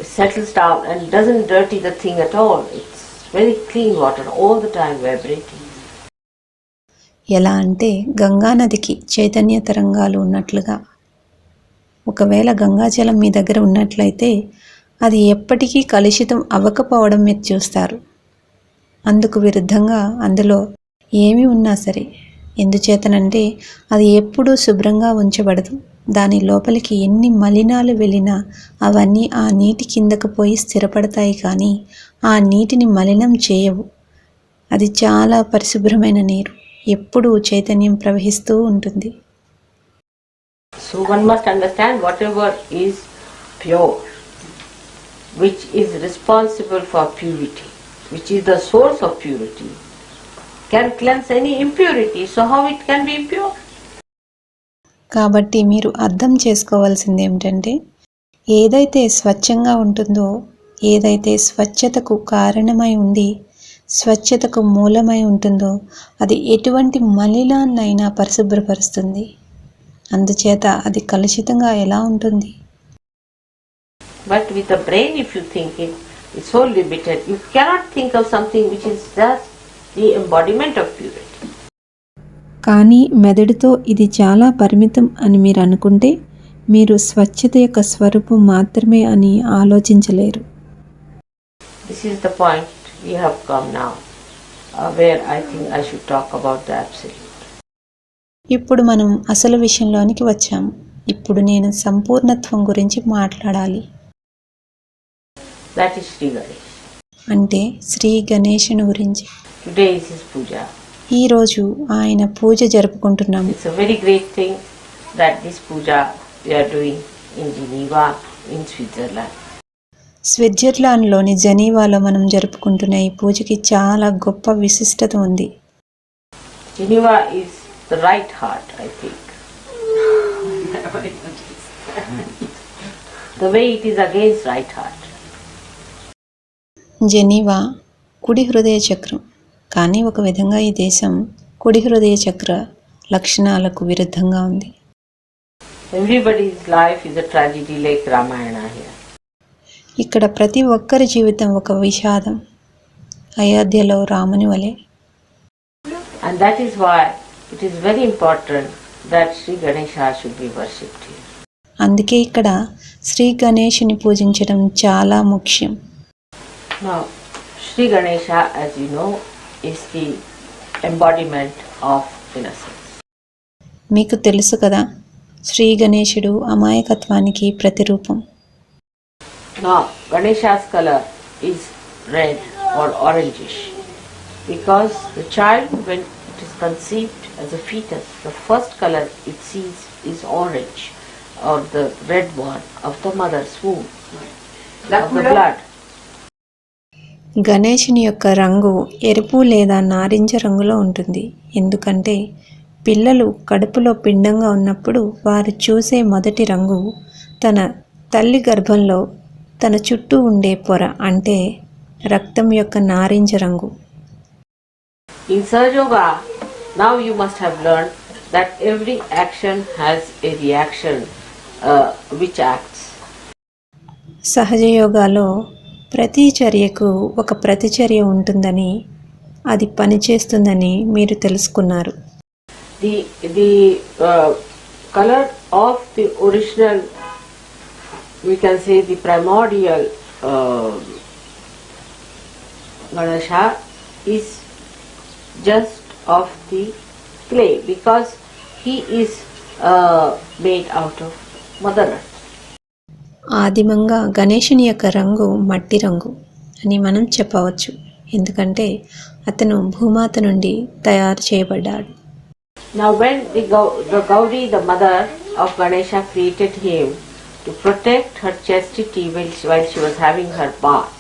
it settles down and doesn't dirty the thing at all. It's very clean water, all the time vibrating. ఎలా అంటే గంగానదికి చైతన్య తరంగాలు ఉన్నట్లుగా. ఒకవేళ గంగాజలం మీ దగ్గర ఉన్నట్లయితే అది ఎప్పటికీ కలుషితం అవ్వకపోవడం మీరు చూస్తారు. అందుకు విరుద్ధంగా అందులో ఏమి ఉన్నా సరే, ఎందుచేతనంటే అది ఎప్పుడూ శుభ్రంగా ఉంచబడదు. దాని లోపలికి ఎన్ని మలినాలు వెళ్ళినా అవన్నీ ఆ నీటి కిందకు పోయి స్థిరపడతాయి, కానీ ఆ నీటిని మలినం చేయవు. అది చాలా పరిశుభ్రమైన నీరు, ఎప్పుడూ చైతన్యం ప్రవహిస్తూ ఉంటుంది. So one must understand whatever is pure, which is responsible for purity, which is the source of purity, can cleanse any impurity. So how it can be impure? కాబట్టి మీరు అర్థం చేసుకోవాల్సింది ఏమిటంటే, ఏదైతే స్వచ్ఛంగా ఉంటుందో, ఏదైతే స్వచ్ఛతకు కారణమై ఉండి స్వచ్ఛతకు మూలమై ఉంటుందో అది ఎటువంటి మలినాన్నైనా పరిశుభ్రపరుస్తుంది. అందుచేత అది కలుషితంగా ఎలా ఉంటుంది? But with the brain, if you think it, it's so limited. You cannot think of something which is just the embodiment of purity. కానీ మెదడుతో ఇది చాలా పరిమితం అని మీరు అనుకుంటే మీరు స్వచ్ఛత యొక్క స్వరూపం మాత్రమే అని ఆలోచించలేరు. This is the point we have come now, where I think I should talk about the absolute. ఇప్పుడు మనం అసలు విషయంలోనికి వచ్చాము. ఇప్పుడు నేను సంపూర్ణత్వం గురించి మాట్లాడాలి. That is Sri Ganesh. అంటే శ్రీ గణేశుని గురించి. Today is his puja. ఈరోజు ఆయన పూజ జరుపుకుంటున్నాము. It's a very great thing that this puja we are doing in Geneva, in Switzerland. స్విట్జర్లాండ్లోని జెనీవాలో మనం జరుపుకుంటున్న ఈ పూజకి చాలా గొప్ప విశిష్టత ఉంది. Geneva is the right heart, I think. The way it is against right heart. Geneva కుడి హృదయ చక్రం, కానీ ఒక విధంగా ఈ దేశం కుడి హృదయ చక్ర లక్షణాలకు విరుద్ధంగా ఉంది. Everybody's life is a tragedy like Ramayana here. ఇక్కడ ప్రతి ఒక్కరి జీవితం ఒక విషాదం, అయోధ్యలో రాముని వలె. And that is why it is very important that Sri Ganesha should be worshipped here. అందుకే ఇక్కడ శ్రీ గణేశుని పూజించడం చాలా ముఖ్యం. Now, Sri Ganesha, as you know, is the embodiment of innocence. మీకు తెలుసు కదా, శ్రీ గణేశుడు అమాయకత్వానికి ప్రతిరూపం. Now, Ganesha's color is red or orangish because the child, when it is conceived as a fetus, the first color it sees is orange, or the red one of the mother's womb, of the blood. గణేశుని యొక్క రంగు ఎరుపు లేదా నారింజ రంగులో ఉంటుంది. ఎందుకంటే పిల్లలు కడుపులో పిండంగా ఉన్నప్పుడు వారు చూసే మొదటి రంగు తన తల్లి గర్భంలో తన చుట్టూ ఉండే పొర అంటే రక్తం యొక్క నారింజ రంగు. In Sahaja Yoga, now you must have learned that every action has a reaction which acts. సహజ యోగాలో ప్రతి చర్యకు ఒక ప్రతిచర్య ఉంటుందని, అది పనిచేస్తుందని మీరు తెలుసుకున్నారు. the color of the original, we can say the primordial Ganesha is just of the clay, because he is made out of Mother Earth. ఆదిమంగా గణేశుని యొక్క రంగు మట్టి రంగు అని మనం చెప్పవచ్చు, ఎందుకంటే అతను భూమాత నుండి తయారు చేయబడ్డాడు. Now when the Gauri, the mother of Ganesha, created him to protect her chastity while she was having her bath,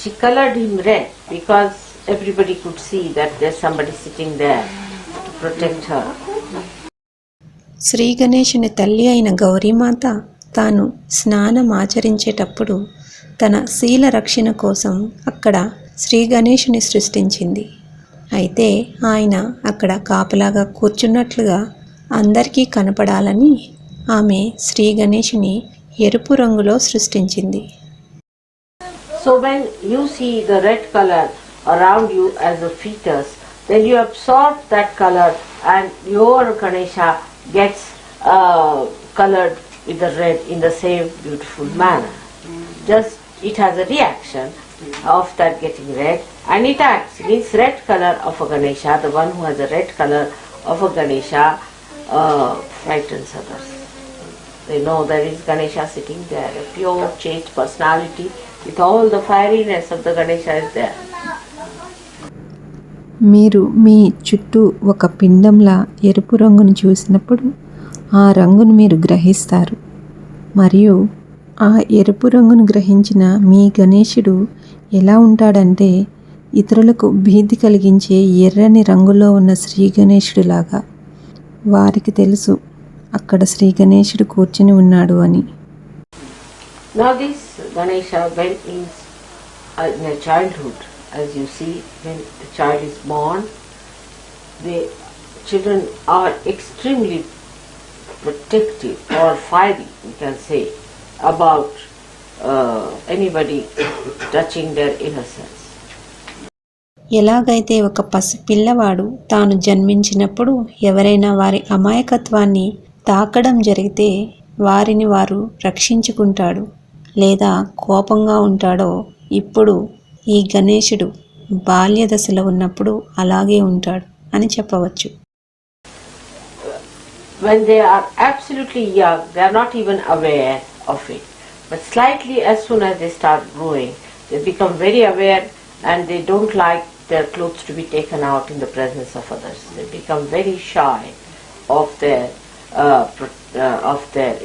she colored him red because everybody could see that there's somebody sitting there to protect her. Shri గణేశుని తల్లి అయిన గౌరీమాత తాను స్నానం ఆచరించేటప్పుడు తన శీల రక్షణ కోసం అక్కడ శ్రీ గణేశుని సృష్టించింది. అయితే ఆయన అక్కడ కాపలాగా కూర్చున్నట్లుగా అందరికీ కనపడాలని ఆమె శ్రీ గణేశుని ఎరుపు రంగులో సృష్టించింది. So when you see the red color around you as a fetus, then you absorb that color and your Ganesha gets colored with the red in the same beautiful manner. Just it has a reaction of that getting red, and it acts. Means red color of a Ganesha, the one who has a red color of a Ganesha frightens others. They know there is Ganesha sitting there, a pure, chaste personality with all the fieriness of the Ganesha is there. మీరు మీ చుట్టూ ఒక పిండంలా ఎరుపు రంగును చూసినప్పుడు ఆ రంగును మీరు గ్రహిస్తారు. మరియు ఆ ఎరుపు రంగును గ్రహించిన మీ గణేశుడు ఎలా ఉంటాడంటే ఇతరులకు భీతి కలిగించే ఎర్రని రంగులో ఉన్న శ్రీ గణేశుడిలాగా. వారికి తెలుసు అక్కడ శ్రీ గణేశుడు కూర్చుని ఉన్నాడు అని. Now this Ganesha, when is in a childhood, as you see, when the child is born, the children are extremely protective or fiery, we can say, about anybody touching their innocence. ఎలాగైతే ఒక పసి పిల్లవాడు తాను జన్మించినప్పుడు ఎవరైనా వారి అమాయకత్వాన్ని తాకడం జరిగితే వారిని వారు రక్షించుకుంటాడు లేదా కోపంగా ఉంటాడో, ఇప్పుడు ఈ గణేశుడు బాల్య దశలో ఉన్నప్పుడు అలాగే ఉంటాడు అని చెప్పవచ్చు. When they are absolutely young, they are not even aware of it. But slightly as soon as they start growing, they become very aware and they don't like their clothes to be taken out in the presence of others. They become very shy of their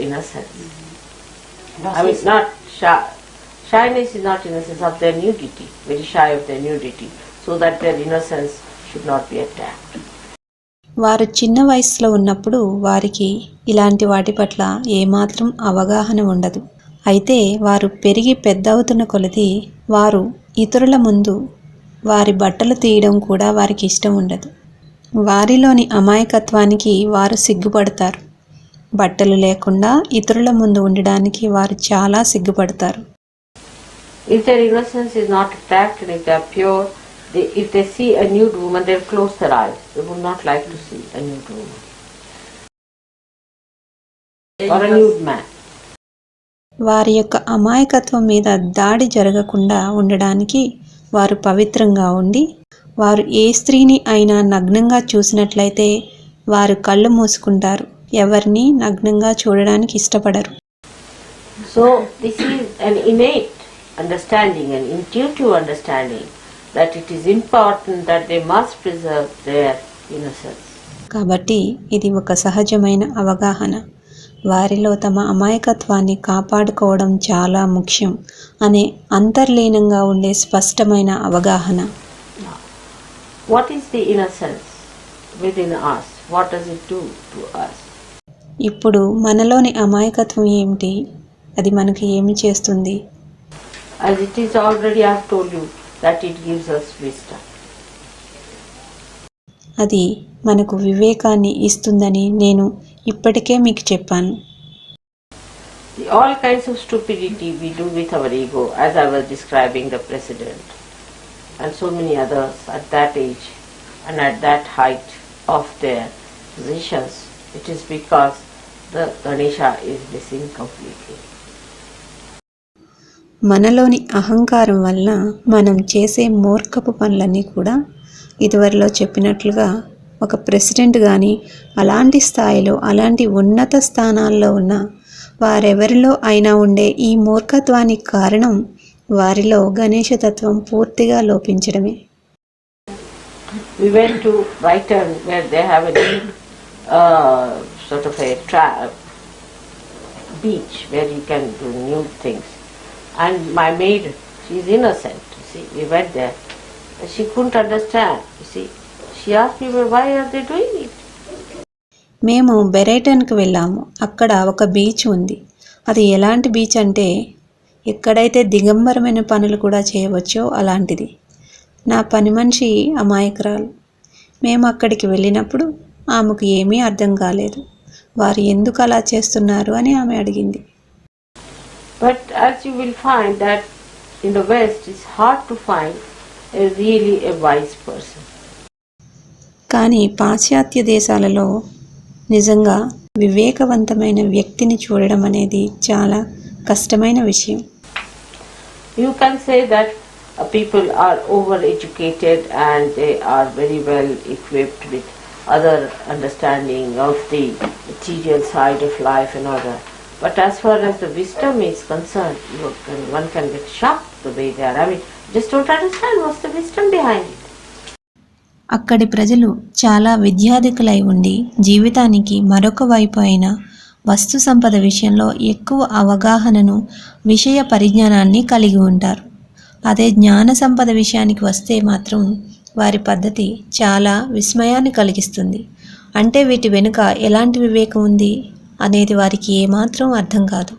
innocence. I mean, not shy. Shyness is not innocence, of their nudity. Very shy of their nudity, so that their innocence should not be attacked. వారు చిన్న వయసులో ఉన్నప్పుడు వారికి ఇలాంటి వాటి పట్ల ఏమాత్రం అవగాహన ఉండదు. అయితే వారు పెరిగి పెద్దవుతున్న కొలది వారు ఇతరుల ముందు వారి బట్టలు తీయడం కూడా వారికి ఇష్టం ఉండదు. వారిలోని అమాయకత్వానికి వారు సిగ్గుపడతారు. బట్టలు లేకుండా ఇతరుల ముందు ఉండడానికి వారు చాలా సిగ్గుపడతారు. If their innocence is not attacked and if they are pure, if they see a nude woman, they will close their eyes. They would not like to see a nude woman or a nude man. వారి యొక్క అమాయకత్వం మీద దాడి జరగకుండా ఉండడానికి వారు పవిత్రంగా ఉండి, వారు ఏ స్త్రీని అయినా నగ్నంగా చూసినట్లయితే వారు కళ్ళు మూసుకుంటారు. ఎవరిని నగ్నంగా చూడడానికి ఇష్టపడరు. So this is an innate understanding, an intuitive understanding that it is important that they must preserve their innocence. కాబట్టి ఇది ఒక సహజమైన అవగాహన. వారిలో తమ అమాయకత్వాన్ని కాపాడుకోవడం చాలా ముఖ్యం అనే అంతర్లీనంగా ఉండే స్పష్టమైన అవగాహన. What is the innocence within us? What does it do to us? ఇప్పుడు మనలోని అమాయకత్వం ఏమిటి? అది మనకి ఏమి చేస్తుంది? As it is already, I have told you that it gives us wisdom. అది మనకు వివేకాన్ని ఇస్తుందని నేను ఇప్పటికే మీకు చెప్పాను. All kinds of stupidity we do with our ego, as I was describing the president and so many others at that age and at that height of their positions, it is because the Ganesha is missing completely. మనలోని అహంకారం వలన మనం చేసే మూర్ఖపు పనులన్నీ కూడా ఇదివరలో చెప్పినట్లుగా ఒక ప్రెసిడెంట్ కానీ అలాంటి స్థాయిలో అలాంటి ఉన్నత స్థానాల్లో ఉన్న వారెవరిలో అయినా ఉండే ఈ మూర్ఖత్వానికి కారణం వారిలో గణేశతత్వం పూర్తిగా లోపించడమే. We went to Brighton where they have a deep sort of a beach where you can do new things. And my maid, she is innocent, you see. We went there. She couldn't understand, you see. She asked me, well, why are they doing it? మేము బెరైటన్కి వెళ్ళాము. అక్కడ ఒక beach ఉంది. అది ఎలాంటి beach అంటే ఎక్కడైతే దిగంబరమైన పనులు కూడా చేయవచ్చో అలాంటిది. నా పని మనిషి అమాయకురాలు. మేము అక్కడికి వెళ్ళినప్పుడు ఆమెకు ఏమీ అర్థం కాలేదు. వారు ఎందుకు అలా చేస్తున్నారు అని ఆమె అడిగింది. But as you will find that in the West it's hard to find a really a wise person. కానీ పాశ్చాత్య దేశాలలో నిజంగా వివేకవంతమైన వ్యక్తిని చూడడం అనేది చాలా కష్టమైన విషయం. You can say that people are overeducated and they are very well equipped with other understanding of the material side of life and all that. But as far as the wisdom is concerned, one can get shocked the way they are. I mean, just don't understand what's the wisdom behind it. అక్కడి ప్రజలు చాలా విద్యాధికులై ఉండి జీవితానికి మరొక వైపు అయిన వస్తు సంపద విషయంలో ఎక్కువ అవగాహనను విషయ పరిజ్ఞానాన్ని కలిగి ఉంటారు. అదే జ్ఞాన సంపద విషయానికి వస్తే మాత్రం వారి పద్ధతి చాలా విస్మయాన్ని కలిగిస్తుంది. అంటే వీటి వెనుక ఎలాంటి వివేకం ఉంది అనేది వారికి ఏమాత్రం అర్థం కాదు.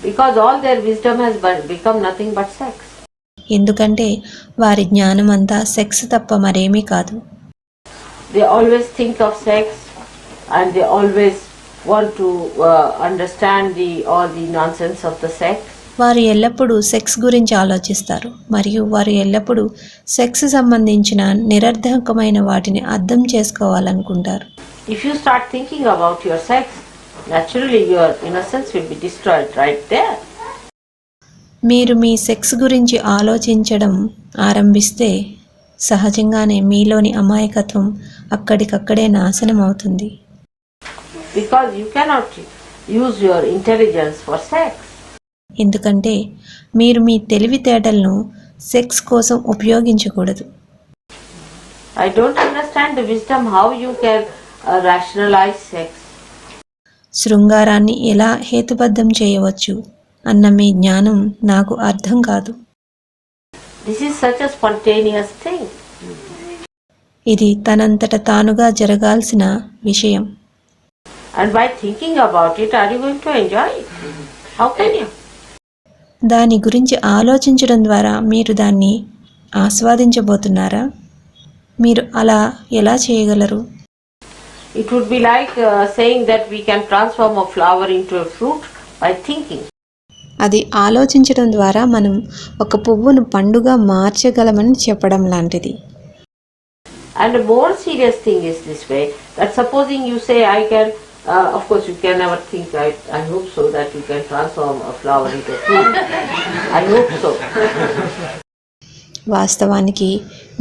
Because all their wisdom has become nothing but sex. ఎందుకంటే వారి జ్ఞానం అంతా సెక్స్ తప్ప మరేమీ కాదు. They always think of sex and they always want to understand all the nonsense of the sex. వారు ఎల్లప్పుడూ సెక్స్ గురించి ఆలోచిస్తారు మరియు వారు ఎల్లప్పుడూ సెక్స్ సంబంధించిన నిరర్ధకమైన వాటిని అర్థం చేసుకోవాలనుకుంటారు. If you start thinking about your sex, naturally your innocence will be destroyed right there. మీరు మీ సెక్స్ గురించి ఆలోచించడం ఆరంభిస్తే సహజంగానే మీలోని అమాయకత్వం అక్కడికక్కడే నాశనం అవుతుంది. Because you cannot use your intelligence for sex. ఎందుకంటే మీరు మీ తెలివితేటలను సెక్స్ కోసం ఉపయోగించకూడదు. I don't understand the wisdom how you can rationalize sex. శృంగారాన్ని ఎలా హేతుబద్ధం చేయవచ్చు అన్న మీ జ్ఞానం నాకు అర్థం కాదు. This is such a spontaneous thing. ఇది తనంతట తానుగా జరగాల్సిన విషయం. And by thinking about it, are you going to enjoy it? How can you? దాని గురించి ఆలోచించడం ద్వారా మీరు దాన్ని ఆస్వాదించబోతున్నారా? మీరు అలా ఎలా చేయగలరు? It would be like saying that we can transform a flower into a fruit by thinking. అది ఆలోచించడం ద్వారా మనం ఒక పువ్వును పండుగా మార్చగలమని చెప్పడం లాంటిది. And a more serious thing is this way, that supposing you say I can, of course you can never think, I hope so, that you can transform a flower into a fruit. I hope so. వాస్తవానికి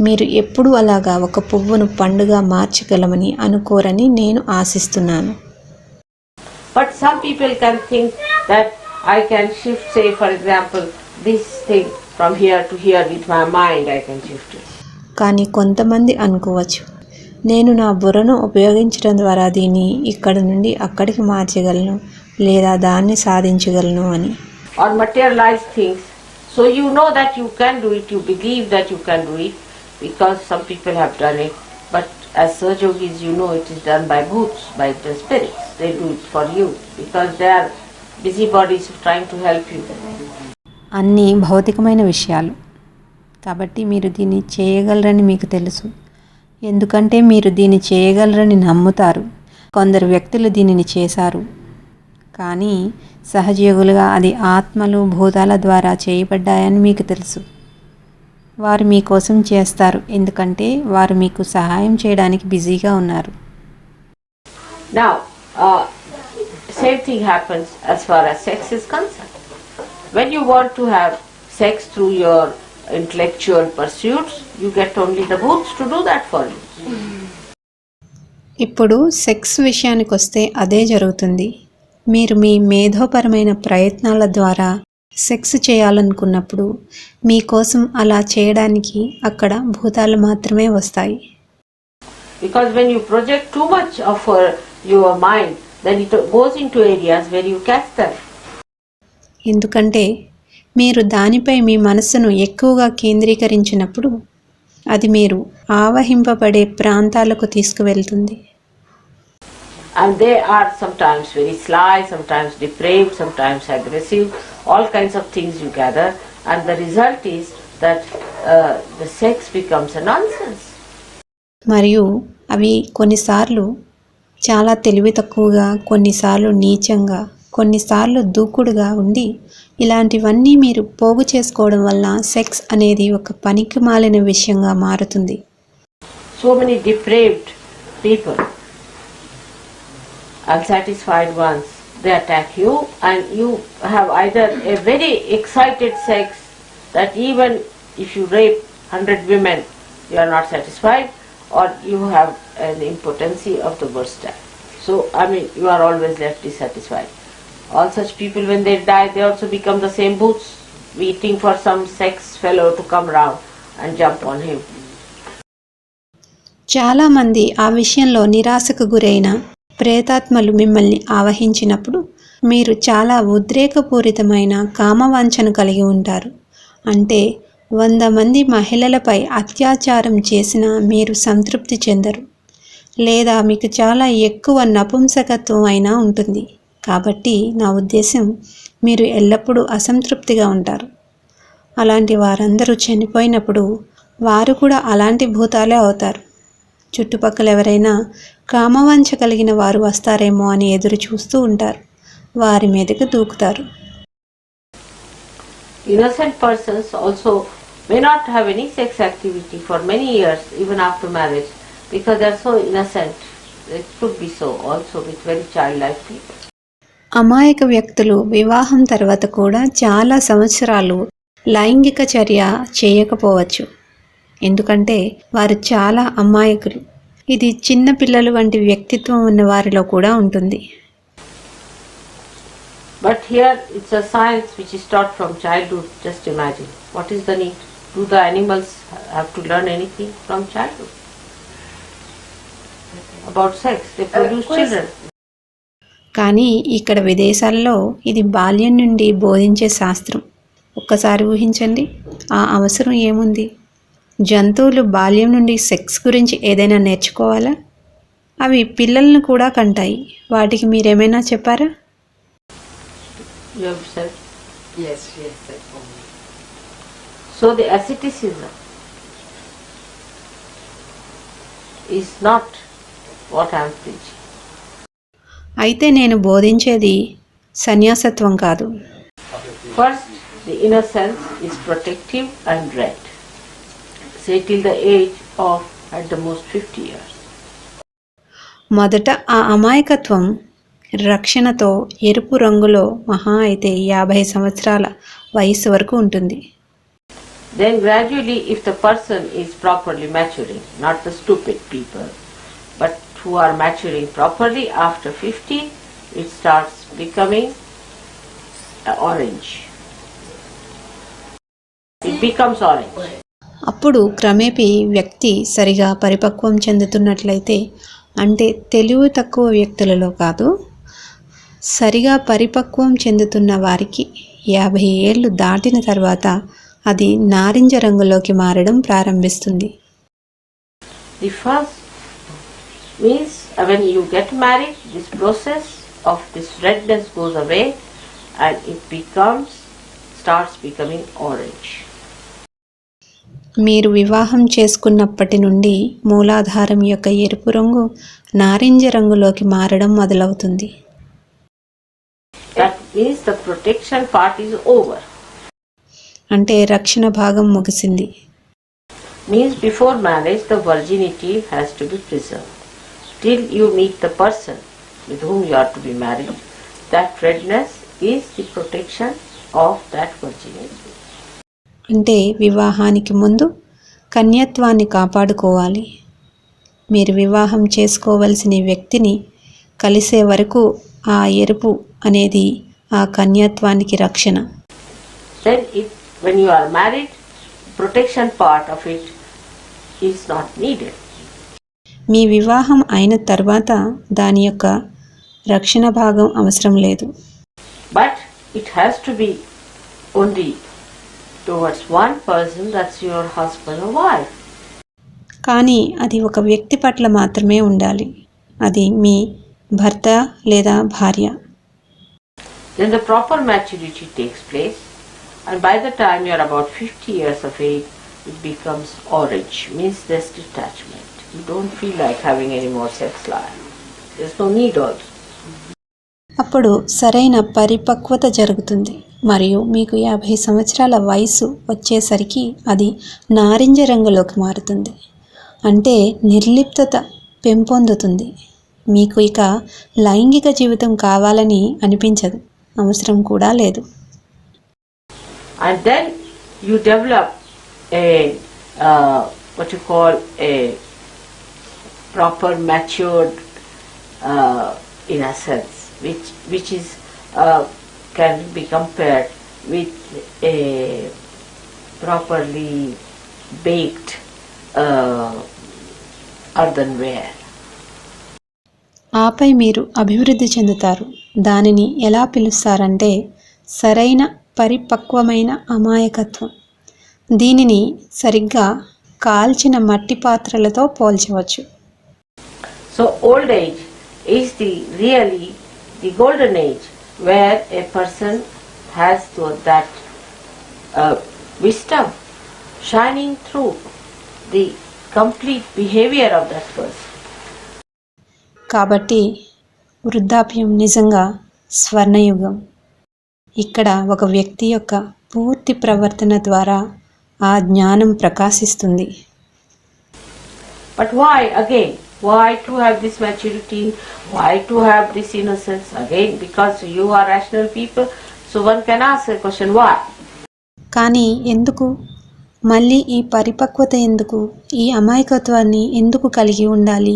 మీరు ఎప్పుడు అలాగా ఒక పువ్వును పండుగా మార్చగలమని అనుకోరని నేను ఆశిస్తున్నాను. But some people can think that I can shift, say for example, this thing from here to here with my mind I can shift it. కానీ కొంతమంది అనుకోవచ్చు, నేను నా బుర్రను ఉపయోగించడం ద్వారా దీన్ని ఇక్కడ నుండి అక్కడికి మార్చగలను లేదా దాన్ని సాధించగలను అని. Or materialize things. So you know that you can do it, you believe that you can do it because some people have done it. But as Saj Yogis, you know it is done by bhoots, by the spirits. They do it for you because they are busybodies trying to help you. అన్నీ భౌతికమైన విషయాలు కాబట్టి మీరు దీన్ని చేయగలరని మీకు తెలుసు. ఎందుకంటే మీరు దీన్ని చేయగలరని నమ్ముతారు. కొందరు వ్యక్తులు దీనిని చేశారు. కానీ సహజయోగులుగా అది ఆత్మలు భూతాల ద్వారా చేయబడ్డాయని మీకు తెలుసు. వారు మీకోసం చేస్తారు ఎందుకంటే వారు మీకు సహాయం చేయడానికి బిజీగా ఉన్నారు. Now, same thing happens as far as sex is concerned. When you want to have sex through your intellectual pursuits, you get only the booths to do that for you. ఇప్పుడు సెక్స్ విషయానికి వస్తే అదే జరుగుతుంది. మీరు మీ మేధోపరమైన ప్రయత్నాల ద్వారా sex చేయాలనుకున్నప్పుడు మీకోసం అలా చేయడానికి అక్కడ భూతాలు మాత్రమే వస్తాయి. Because when you project too much of your mind, then it goes into areas where you catch them. ఎందుకంటే మీరు దానిపై మీ మనస్సును ఎక్కువగా కేంద్రీకరించినప్పుడు అది మీరు ఆవహింపబడే ప్రాంతాలకు తీసుకువెళ్తుంది. And they are sometimes very sly, sometimes depraved, sometimes aggressive, all kinds of things you gather, and the result is that the sex becomes a nonsense. మరియు అవి కొన్నిసార్లు చాలా తెలివి తక్కువగా, కొన్నిసార్లు నీచంగా, కొన్నిసార్లు దూకుడుగా ఉండి ఇలాంటివన్నీ మీరు పోగు చేసుకోవడం వల్ల సెక్స్ అనేది ఒక పనికి మాలిన విషయంగా మారుతుంది. So many depraved people, unsatisfied ones, they attack you, and you have either a very excited sex that even if you rape 100 women, you are not satisfied, or you have an impotency of the worst type. So, you are always left dissatisfied. All such people, when they die, they also become the same boots, waiting for some sex fellow to come round and jump on him. చాలామంది ఆ విషయంలో నిరాశకు గురైన ప్రేతాత్మలు మిమ్మల్ని ఆవహించినప్పుడు మీరు చాలా ఉద్రేకపూరితమైన కామవాంఛను కలిగి ఉంటారు. అంటే 100 మంది మహిళలపై అత్యాచారం చేసినా మీరు సంతృప్తి చెందరు, లేదా మీకు చాలా ఎక్కువ నపుంసకత్వం అయినా ఉంటుంది. కాబట్టి నా ఉద్దేశం, మీరు ఎల్లప్పుడూ అసంతృప్తిగా ఉంటారు. అలాంటి వారందరూ చనిపోయినప్పుడు వారు కూడా అలాంటి భూతాలే అవుతారు. చుట్టుపక్కల ఎవరైనా కామవాంఛ కలిగిన వారు వస్తారేమో అని ఎదురు చూస్తూ ఉంటారు, వారి మీదకి దూకుతారు. Innocent persons also may not have any sex activity for many years, even after marriage, because they are so innocent. It could be so also with very childlike people. అమాయక వ్యక్తులు వివాహం తర్వాత కూడా చాలా సంవత్సరాలు లైంగిక చర్య చేయకపోవచ్చు, ఎందుకంటే వారు చాలా అమాయకులు. ఇది చిన్న పిల్లలు వంటి వ్యక్తిత్వం ఉన్న వారిలో కూడా ఉంటుంది. But here it's a science which is taught from childhood. Just imagine, what is the need? Do the animals have to learn anything from childhood about sex? They produce children. కానీ ఇక్కడ విదేశాల్లో ఇది బాల్యం నుండి బోధించే శాస్త్రం. ఒక్కసారి ఊహించండి, ఆ అవసరం ఏముంది? జంతువులు బాల్యం నుండి సెక్స్ గురించి ఏదైనా నేర్చుకోవాలా? అవి పిల్లలను కూడా కంటాయి. వాటికి మీరేమైనా చెప్పారా? You have said. Yes, she has said for me. So the asceticism is not what I am preaching. అయితే నేను బోధించేది సన్యాసత్వం కాదు. First, the innocence is protective and red. Say till the age of at the most 50 years. మొదట ఆ అమాయకత్వం రక్షణతో ఎరుపు రంగులో మహా అయితే 50 సంవత్సరాల వయసు వరకు ఉంటుంది. Then gradually, if the person is properly maturing, not the stupid people, but who are maturing properly, after 50, it starts becoming orange. It becomes orange. అప్పుడు క్రమేపీ వ్యక్తి సరిగా పరిపక్వం చెందుతున్నట్లయితే, అంటే తెలివి తక్కువ వ్యక్తులలో కాదు, సరిగా పరిపక్వం చెందుతున్న వారికి 50 ఏళ్ళు దాటిన తర్వాత అది నారింజ రంగులోకి మారడం ప్రారంభిస్తుంది. The first means when you get married, this process of this redness goes away and it starts becoming orange. మీరు వివాహం చేసుకున్నప్పటి నుండి మూలాధారం యొక్క ఎరుపు రంగు నారింజ రంగులోకి మారడం మొదలవుతుంది. That means the protection part is over. అంటే రక్షణ భాగం ముగిసింది. Means before marriage the virginity has to be preserved till you meet the person with whom you are to be married, that redness is the protection of that virginity. అంటే వివాహానికి ముందు కన్యత్వాన్ని కాపాడుకోవాలి. మీరు వివాహం చేసుకోవలసిన వ్యక్తిని కలిసే వరకు ఆ ఎరుపు అనేది ఆ కన్యత్వానికి రక్షణ. Then when you are married, protection part of it is not needed. మీ వివాహం అయిన తర్వాత దాని యొక్క రక్షణ భాగం అవసరం లేదు. But it has to be only towards one person, that's your husband or wife. కానీ అది ఒక వ్యక్తి పట్ల మాత్రమే ఉండాలి. అది మీ భర్త లేదా భార్య. Then the proper maturity takes place, and by the time you are about 50 years of age, it becomes orange, means there's detachment. You don't feel like having any more sex life. There's no need also. అప్పుడు సరైన పరిపక్వత జరుగుతుంది మరియు మీకు 50 సంవత్సరాల వయసు వచ్చేసరికి అది నారింజ రంగులోకి మారుతుంది. అంటే నిర్లిప్తత పెంపొందుతుంది. మీకు ఇక లైంగిక జీవితం కావాలని అనిపించదు, అవసరం కూడా లేదు. And then you develop a what you call a proper matured innocence, which is can be compared with a properly baked earthenware. ఆపై మీరు అభివృద్ధి చెందుతారు. దానిని ఎలా పిలుస్తారంటే సరైన పరిపక్వమైన అమాయకత్వం. దీనిని సరిగ్గా కాల్చిన మట్టి పాత్రలతో పోల్చవచ్చు. So old age is really the golden age where a person has that wisdom shining through the complete behavior of that person. కాబట్టి వృద్ధాప్యం నిజంగా స్వర్ణయుగం. ఇక్కడ ఒక వ్యక్తి యొక్క పూర్తి ప్రవర్తన ద్వారా ఆ జ్ఞానం ప్రకాశిస్తుంది. But why again? Why to have this maturity? Why to have this innocence? Again, because you are rational people, so one can ask a question, why? కానీ ఎందుకు? మళ్ళీ ఈ పరిపక్వత ఎందుకు? ఈ అమాయకత్వాన్ని ఎందుకు కలిగి ఉండాలి?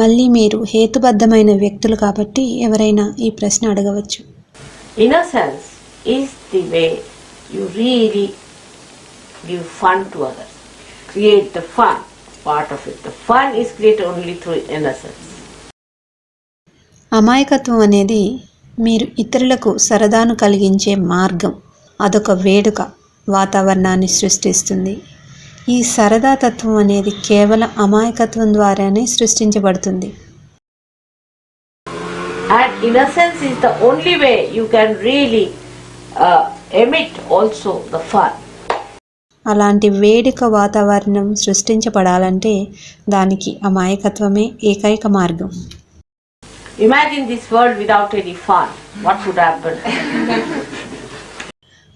మళ్ళీ మీరు హేతుబద్ధమైన వ్యక్తులు కాబట్టి ఎవరైనా ఈ ప్రశ్న అడగవచ్చు. Innocence is the way you really give fun to others. Create the fun part of it. The fun is created only through innocence. అమాయకత్వం అనేది మీరు ఇతరులకు సరదాను కలిగించే మార్గం. అదొక వేడుక వాతావరణాన్ని సృష్టిస్తుంది. ఈ సరదా తత్వం అనేది కేవలం అమాయకత్వం ద్వారానే సృష్టించబడుతుంది. And innocence is the only way you can really emit also the fun. అలాంటి వేడుక వాతావరణం సృష్టించబడాలంటే దానికి అమాయకత్వమే ఏకైక మార్గం. Imagine this world without any fun. What would happen?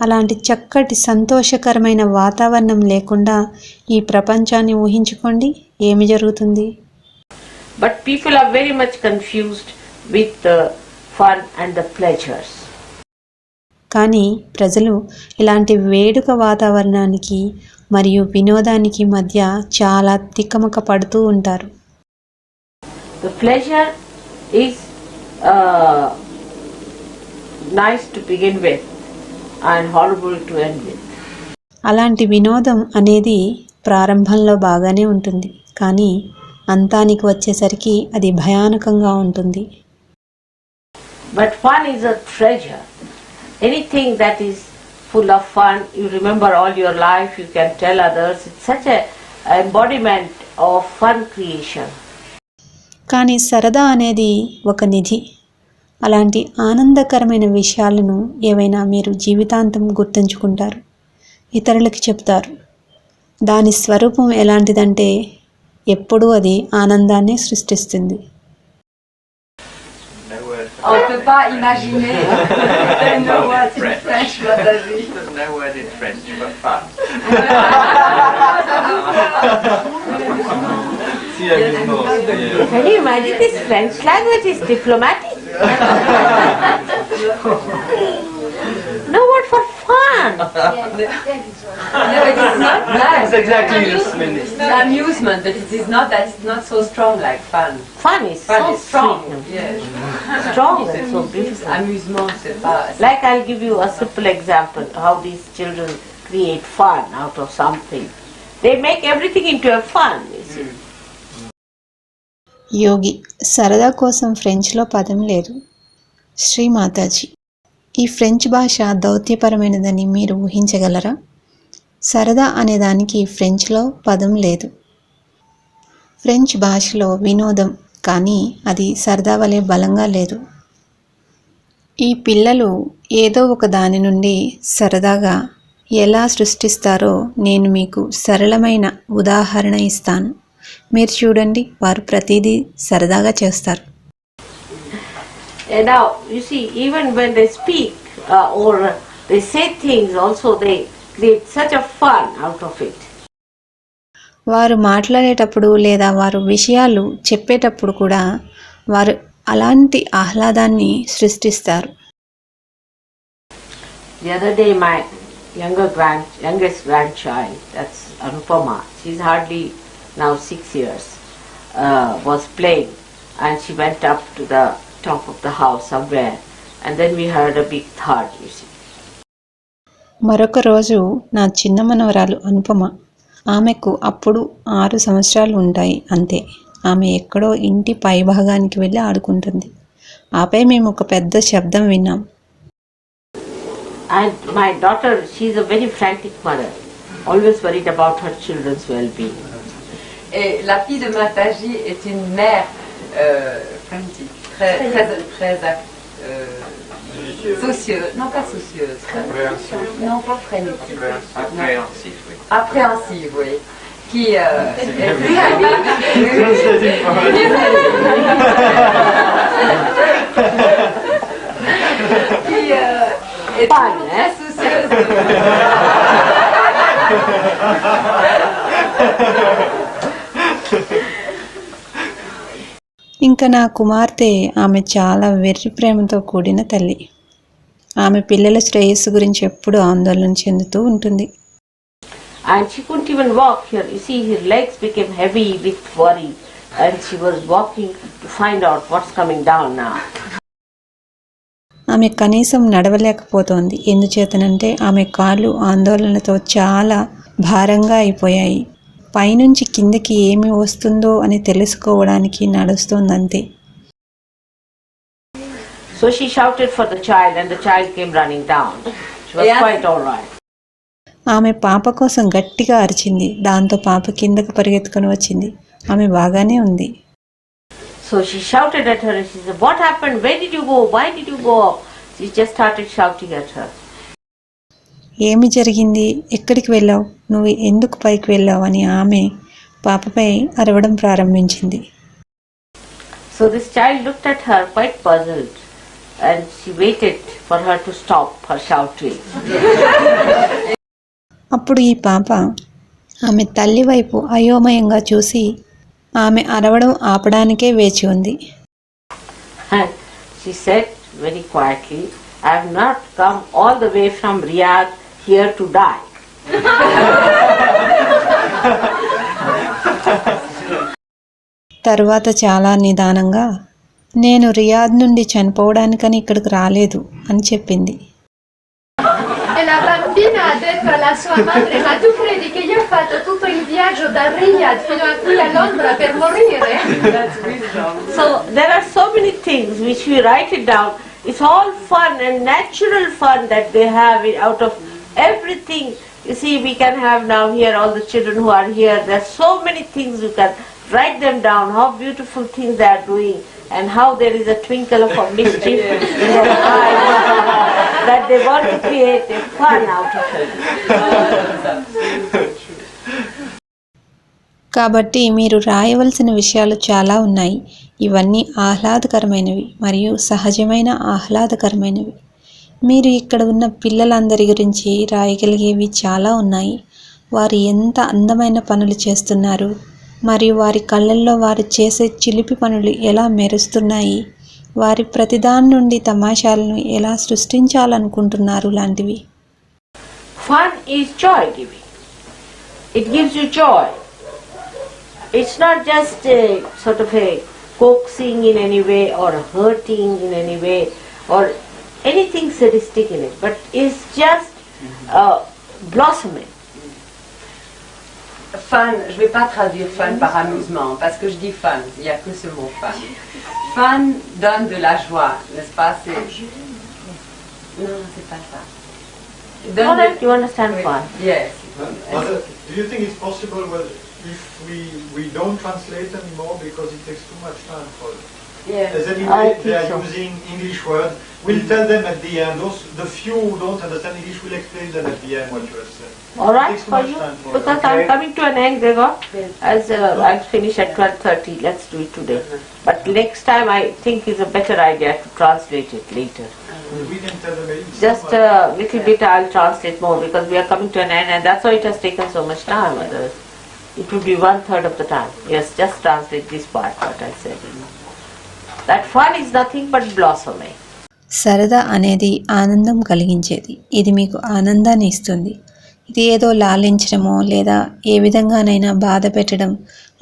అలాంటి చక్కటి సంతోషకరమైన వాతావరణం లేకుండా ఈ ప్రపంచాన్ని ఊహించుకోండి, ఏమి జరుగుతుంది? But people are very much confused with the fun and the pleasures. కానీ ప్రజలు ఇలాంటి వేడుక వాతావరణానికి మరియు వినోదానికి మధ్య చాలా తికమక పడుతూ ఉంటారు. The pleasure is nice to begin with and horrible to end with. అలాంటి వినోదం అనేది ప్రారంభంలో బాగానే ఉంటుంది, కానీ అంతానికి వచ్చేసరికి అది భయానకంగా ఉంటుంది. But fun is a treasure. Anything that is full of fun, you remember all your life, you can tell others. It's such a embodiment of fun creation. కానీ సరదా అనేది ఒక నిధి. అలాంటి ఆనందకరమైన విషయాలను ఏవైనా మీరు జీవితాంతం గుర్తుంచుకుంటారు, ఇతరులకి చెప్తారు. దాని స్వరూపం ఎలాంటిదంటే ఎప్పుడూ అది ఆనందాన్ని సృష్టిస్తుంది. On ne peut pas imaginer no word in French, Mataji. There's no word in French but fun. Si amusement aussi. Can you imagine this French language is diplomatic? No word for fun. No, it is not that. It's exactly this minute. It's amusement, but it is not that. It's not so strong like fun. Fun is Fun so is strong. sweet. Yes. Strong and so beautiful. Amusement, c'est pas. Like I'll give you a simple example how these children create fun out of something. They make everything into a fun, you see. యోగి సరదా కోసం ఫ్రెంచ్లో పదం లేదు. శ్రీ మాతాజీ, ఈ French భాష దౌత్యపరమైనదని మీరు ఊహించగలరా? సరదా అనేదానికి ఫ్రెంచ్లో పదం లేదు. ఫ్రెంచ్ భాషలో వినోదం, కానీ అది సరదా వలె బలంగా లేదు. ఈ పిల్లలు ఏదో ఒక దాని నుండి సరదాగా ఎలా సృష్టిస్తారో నేను మీకు సరళమైన ఉదాహరణ ఇస్తాను. మీరు చూడండి, వారు ప్రతిదీ సరదాగా చేస్తారు. And now, you see, even when they speak or they say things, also they create such a fun out of it. వారు మాట్లాడేటప్పుడు లేదా వారు విషయాలు చెప్పేటప్పుడు కూడా వారు అలాంటి ఆహ్లాదాన్ని సృష్టిస్తారు. The other day, my youngest grandchild, that's Anupama, she's hardly now 6 years, was playing, and she went up to the top of the house somewhere, and then we heard a big thud, you see. మరొక రోజు నా చిన్న మనవరాలు అనుపమ, ఆమెకు అప్పుడు 6 సంవత్సరాలు ఉంటాయి అంతే. ఆమె ఎక్కడో ఇంటి పై భాగానికి వెళ్ళి ఆడుకుంటుంది. ఆపై మేము ఒక పెద్ద శబ్దం విన్నాం. And my daughter, she's a very frantic mother, always worried about her children's well-being. Et la fille de Mataji est une mère soucieuse, non pas soucieuse, non pas frénétique, Appréhensif, oui. appréhensive, oui, qui est Fun, très soucieuse. ఇంకా నా కుమార్తె ఆమె చాలా వెర్రి ప్రేమతో కూడిన తల్లి. ఆమె పిల్లల శ్రేయస్సు గురించి ఎప్పుడూ ఆందోళన చెందుతూ ఉంటుంది. And she couldn't even walk here. You see, her legs became heavy with worry, and she was walking to find out what's coming down now. ఆమె కనీసం నడవలేకపోతోంది. ఎందుచేతనంటే ఆమె కాళ్ళు ఆందోళనతో చాలా భారంగా అయిపోయాయి. పైనుంచి కిందకి ఏమి వస్తుందో అని తెలుసుకోవడానికి నడుస్తోందంతే. So she shouted for the child, and the child came running down. She was quite all right. ఆమె పాప కోసం గట్టిగా అరిచింది. దాంతో పాప కిందకు పరిగెత్తుకొని వచ్చింది. ఆమె బాగానే ఉంది. So she shouted at her and she said, "What happened? Where did you go? Why did you go up?" She just started shouting at her. ఏమి జరిగింది? ఎక్కడికి వెళ్ళావు? నువ్వు ఎందుకు పైకి వెళ్ళావు అని ఆమె పాపపై అరవడం ప్రారంభించింది. So this child looked at her quite puzzled, and she waited for her to stop her shouting. అప్పుడు ఈ పాప ఆమె తల్లి వైపు అయోమయంగా చూసి ఆమె అరవడం ఆపడానికే వేచి ఉంది. And she said very quietly, "I have not come all the way from Riyadh here to die." తర్వాత చాలా నిదానంగా, నేను రియాద్ నుండి చనిపోవడానికని ఇక్కడికి రాలేదు అని చెప్పింది. E la bambina ha detto alla sua madre: ma tu credi che io ho fatto tutto il viaggio da Riyadh fino a qui a Londra per morire? So there are so many things which we write it down. It's all fun and natural fun that they have it out of everything. You see, we can have now here all the children who are here. There are so many things you can write them down, how beautiful things they are doing and how there is a twinkle of a mischief in their eyes that they want to create a fun out of it. కాబట్టి మీరు రాయవలసిన విషయాలు చాలా ఉన్నాయి. ఇవన్నీ ఆహ్లాదకరమైనవి మరియు సహజమైన ఆహ్లాదకరమైనవి. మీరు ఇక్కడ ఉన్న పిల్లలందరి గురించి రాయగలిగేవి చాలా ఉన్నాయి. వారు ఎంత అందమైన పనులు చేస్తున్నారు, మరియు వారి కళ్ళల్లో వారు చేసే చిలిపి పనులు ఎలా మెరుస్తున్నాయి, వారి ప్రతిదాని నుండి తమాషాలను ఎలా సృష్టించాలనుకుంటున్నారు లాంటివి. Fun is joy giving. It gives you joy. It's not just a sort of a coaxing in any way or hurting in any way or anything sadistic in it, but it's just blossoming. Fun, je vais pas traduire fun par amusement, parce que je dis fun, il n'y a que ce mot fun. Fun donne de la joie, n'est-ce pas? Non, c'est pas ça. All right, you understand fun. Yes. Mother, do you think it's possible if we don't translate anymore because it takes too much time for them? Yes. As I anyway, think they are so. using English words. We'll tell them at the end. The few who don't understand English, will explain them at the end what you have said. All right It takes too for much you? time for Because them. I'm coming to an end, Gregor. As I'll finish at 12:30, let's do it today. But next time I think it's a better idea to translate it later. We can tell them it's Just too much. a little bit I'll translate more because we are coming to an end and that's why it has taken so much time. Otherwise, it would be 1/3 of the time. Yes, just translate this part what I said. That fun is nothing but blossoming. సరదా అనేది ఆనందం కలిగించేది. ఇది మీకు ఆనందాన్ని ఇస్తుంది. ఇది ఏదో లాలించడమో లేదా ఏ విధంగానైనా బాధ పెట్టడం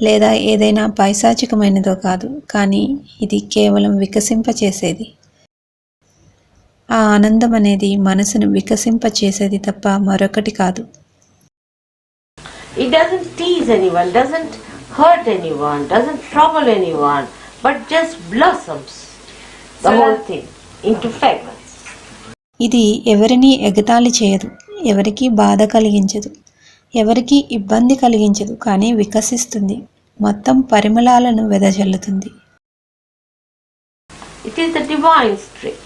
లేదా ఏదైనా పైశాచికమైనదో కాదు, కానీ ఇది కేవలం వికసింపచేసేది. ఆ ఆనందం అనేది మనసును వికసింపచేసేది తప్ప మరొకటి కాదు. It doesn't tease anyone, doesn't hurt anyone, doesn't trouble anyone, but just blossoms the whole thing into fragrance. ఇది ఎవరినీ ఎగతాళి చేయదు, ఎవరికీ బాధ కలిగించదు, ఎవరికీ ఇబ్బంది కలిగించదు, కానీ వికసిస్తుంది, మొత్తం పరిమళాలను వెదజల్లుతుంది. It is the divine's trick.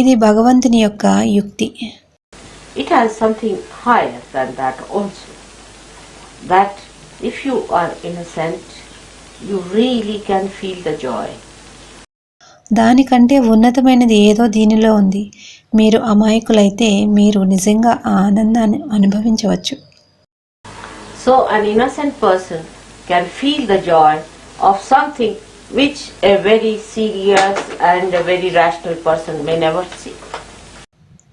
ఇది భగవంతుని యొక్క యుక్తి. It has something higher than that also. That if you are innocent, you really can feel the joy. దానికంటే ఉన్నతమైనది ఏదో దీనిలో ఉంది. మీరు అమాయకులైతే మీరు నిజంగా ఆ ఆనందాన్ని అనుభవించవచ్చు. So an innocent person can feel the joy of something which a very serious and a very rational person may never see.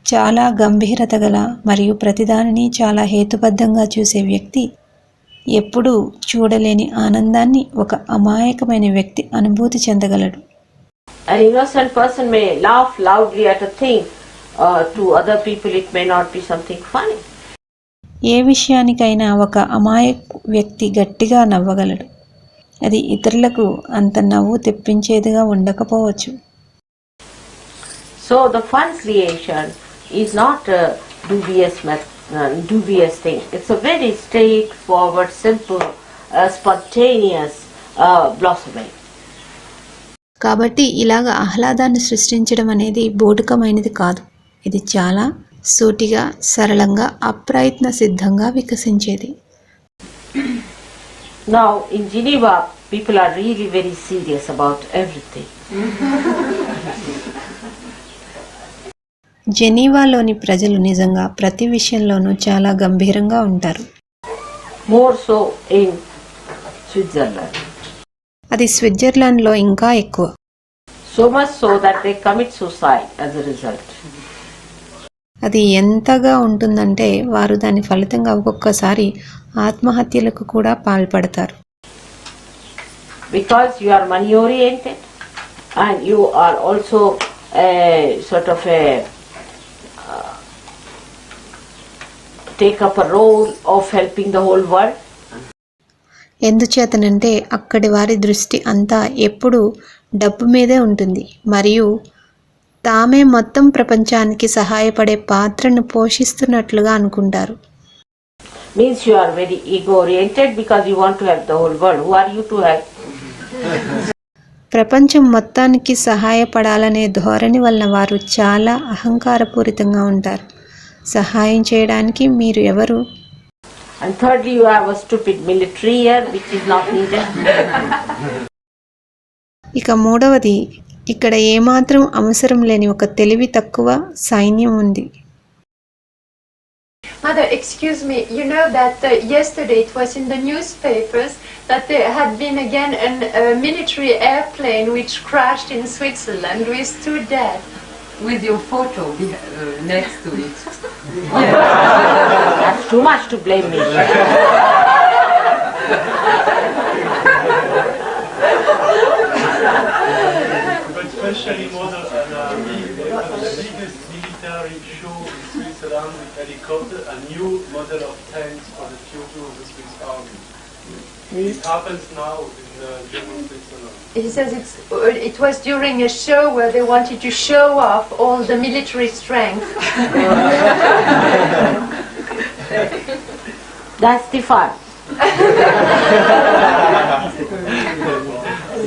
చాలా గంభీరత గల మరియు ప్రతిదానిని చాలా హేతుబద్ధంగా చూసే వ్యక్తి ఎప్పుడూ చూడలేని ఆనందాన్ని ఒక అమాయకమైన వ్యక్తి అనుభూతి చెందగలడు. An innocent person may laugh loudly at a thing. To other people it may not be something funny. ఏ విషయానికైనా ఒక అమాయక వ్యక్తి గట్టిగా నవ్వగలడు. అది ఇతరులకు అంత నవ్వు తెప్పించేదిగా ఉండకపోవచ్చు. So the fun creation is not a dubious thing. It's a very straightforward, simple, spontaneous blossoming. కాబట్టి ఇలాగ ఆహ్లాదాన్ని సృష్టించడం అనేది బోటుకమైనది కాదు. ఇది చాలా సూటిగా, సరళంగా, అప్రయత్న సిద్ధంగా వికసించేది. Now in Geneva, people are really very serious about everything. జెనీవాలోని ప్రజలు నిజంగా ప్రతి విషయంలోనూ చాలా గంభీరంగా ఉంటారు. More so in Switzerland. అది స్విట్జర్లాండ్లో ఇంకా ఎక్కువ. So much so that they commit suicide as a result. అది ఎంతగా ఉంటుందంటే వారు దాని ఫలితంగా ఒక్కొక్కసారి ఆత్మహత్యలకు కూడా పాల్పడతారు. Because you are money oriented and you are also a sort of a take up a role of helping the whole world. ఎందుచేతనంటే అక్కడి వారి దృష్టి అంతా ఎప్పుడూ డబ్బు మీదే ఉంటుంది మరియు తామే మొత్తం ప్రపంచానికి సహాయపడే పాత్రను పోషిస్తున్నట్లుగా అనుకుంటారు. Means you are very ego oriented because you want to help the whole world. Who are you to help? ప్రపంచం మొత్తానికి సహాయపడాలనే ధోరణి వలన వారు చాలా అహంకారపూరితంగా ఉంటారు. సహాయం చేయడానికి మీరు ఎవరు? And thirdly, you have a stupid military here which is not needed. ఇక మూడవది, ఇక్కడ ఏమాత్రం అవసరం లేని ఒక తెలివి తక్కువ సైన్యం ఉంది. Mother, excuse me, you know that yesterday it was in the newspapers that there had been again a military airplane which crashed in Switzerland with 2 dead. With your photo next to it. That's too much to blame me. But especially Mother, the biggest military show in Switzerland with helicopter, a new model of tanks for the future of the Swiss army. It happens now in German Switzerland. He says it was during a show where they wanted to show off all the military strength. That's the fun.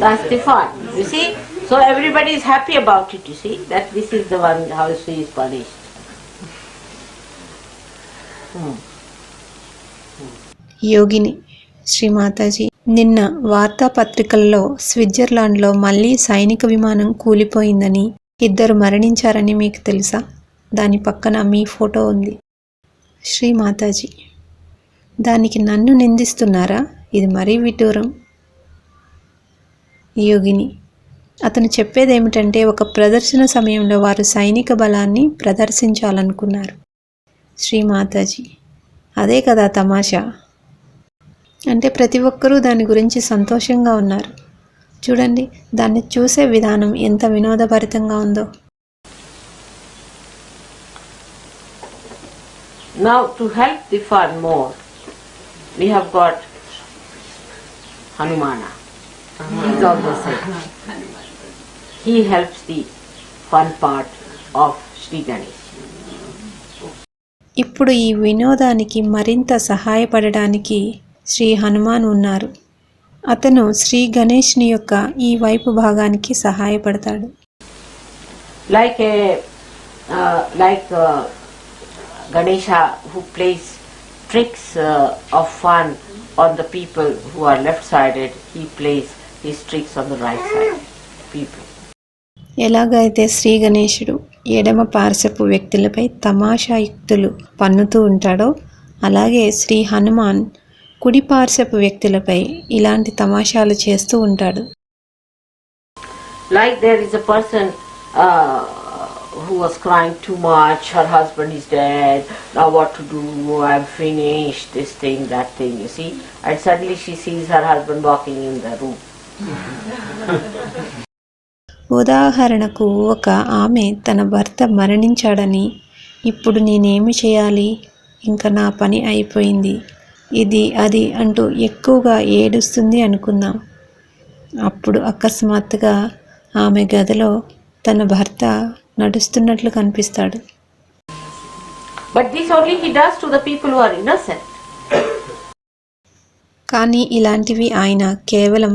That's the fun. You see? So everybody is happy about it, you see? That this is the one how she is punished. యోగిని శ్రీమాతాజీ నిన్న వార్తాపత్రికల్లో స్విట్జర్లాండ్లో మళ్ళీ సైనిక విమానం కూలిపోయిందని 2 మరణించారని మీకు తెలుసా? దాని పక్కన మీ photo ఉంది. శ్రీమాతాజీ దానికి నన్ను నిందిస్తున్నారా? ఇది మరీ విడ్డూరం. యోగిని అతను చెప్పేదేమిటంటే ఒక ప్రదర్శన సమయంలో వారు సైనిక బలాన్ని ప్రదర్శించాలనుకున్నారు. శ్రీమాతాజీ అదే కదా తమాషా. అంటే ప్రతి ఒక్కరూ దాని గురించి సంతోషంగా ఉన్నారు. చూడండి దాన్ని చూసే విధానం ఎంత వినోదభరితంగా ఉందో. Now to help the fun more, we have got Hanumana. He's also said. He helps the fun part of Sri Ganesh. ఇప్పుడు ఈ వినోదానికి మరింత సహాయపడడానికి శ్రీ హనుమాన్ ఉన్నారు. అతను శ్రీ గణేష్ని యొక్క ఈ వైపు భాగానికి సహాయపడతాడు. Like Ganesha who plays tricks of fun on the people who are left-sided, he plays his tricks on the right-sided people. ఎలాగైతే శ్రీ గణేశుడు ఎడమ పార్శ్వపు వ్యక్తులపై తమాషాయుక్తులు పన్నుతూ ఉంటాడో అలాగే శ్రీ హనుమాన్ కుడి పార్శ్వపు వ్యక్తులపై ఇలాంటి తమాషాలు చేస్తూ ఉంటాడు. Like there is a person who was crying too much, her husband is dead, now what to do, I'm finished, this thing, that thing, you see, and suddenly she sees her husband walking in the room. ఉదాహరణకు ఒక ఆమె తన భర్త మరణించాడని, ఇప్పుడు నేనేమి చేయాలి, ఇంకా నా పని అయిపోయింది, ఇది అది అంటూ ఎక్కువగా ఏడుస్తుంది అనుకుందాం. అప్పుడు అకస్మాత్తుగా ఆమె గదిలో తన భర్త నడుస్తున్నట్లు కనిపిస్తాడు. But this only he does to the people who are innocent. కానీ ఇలాంటివి ఆయన కేవలం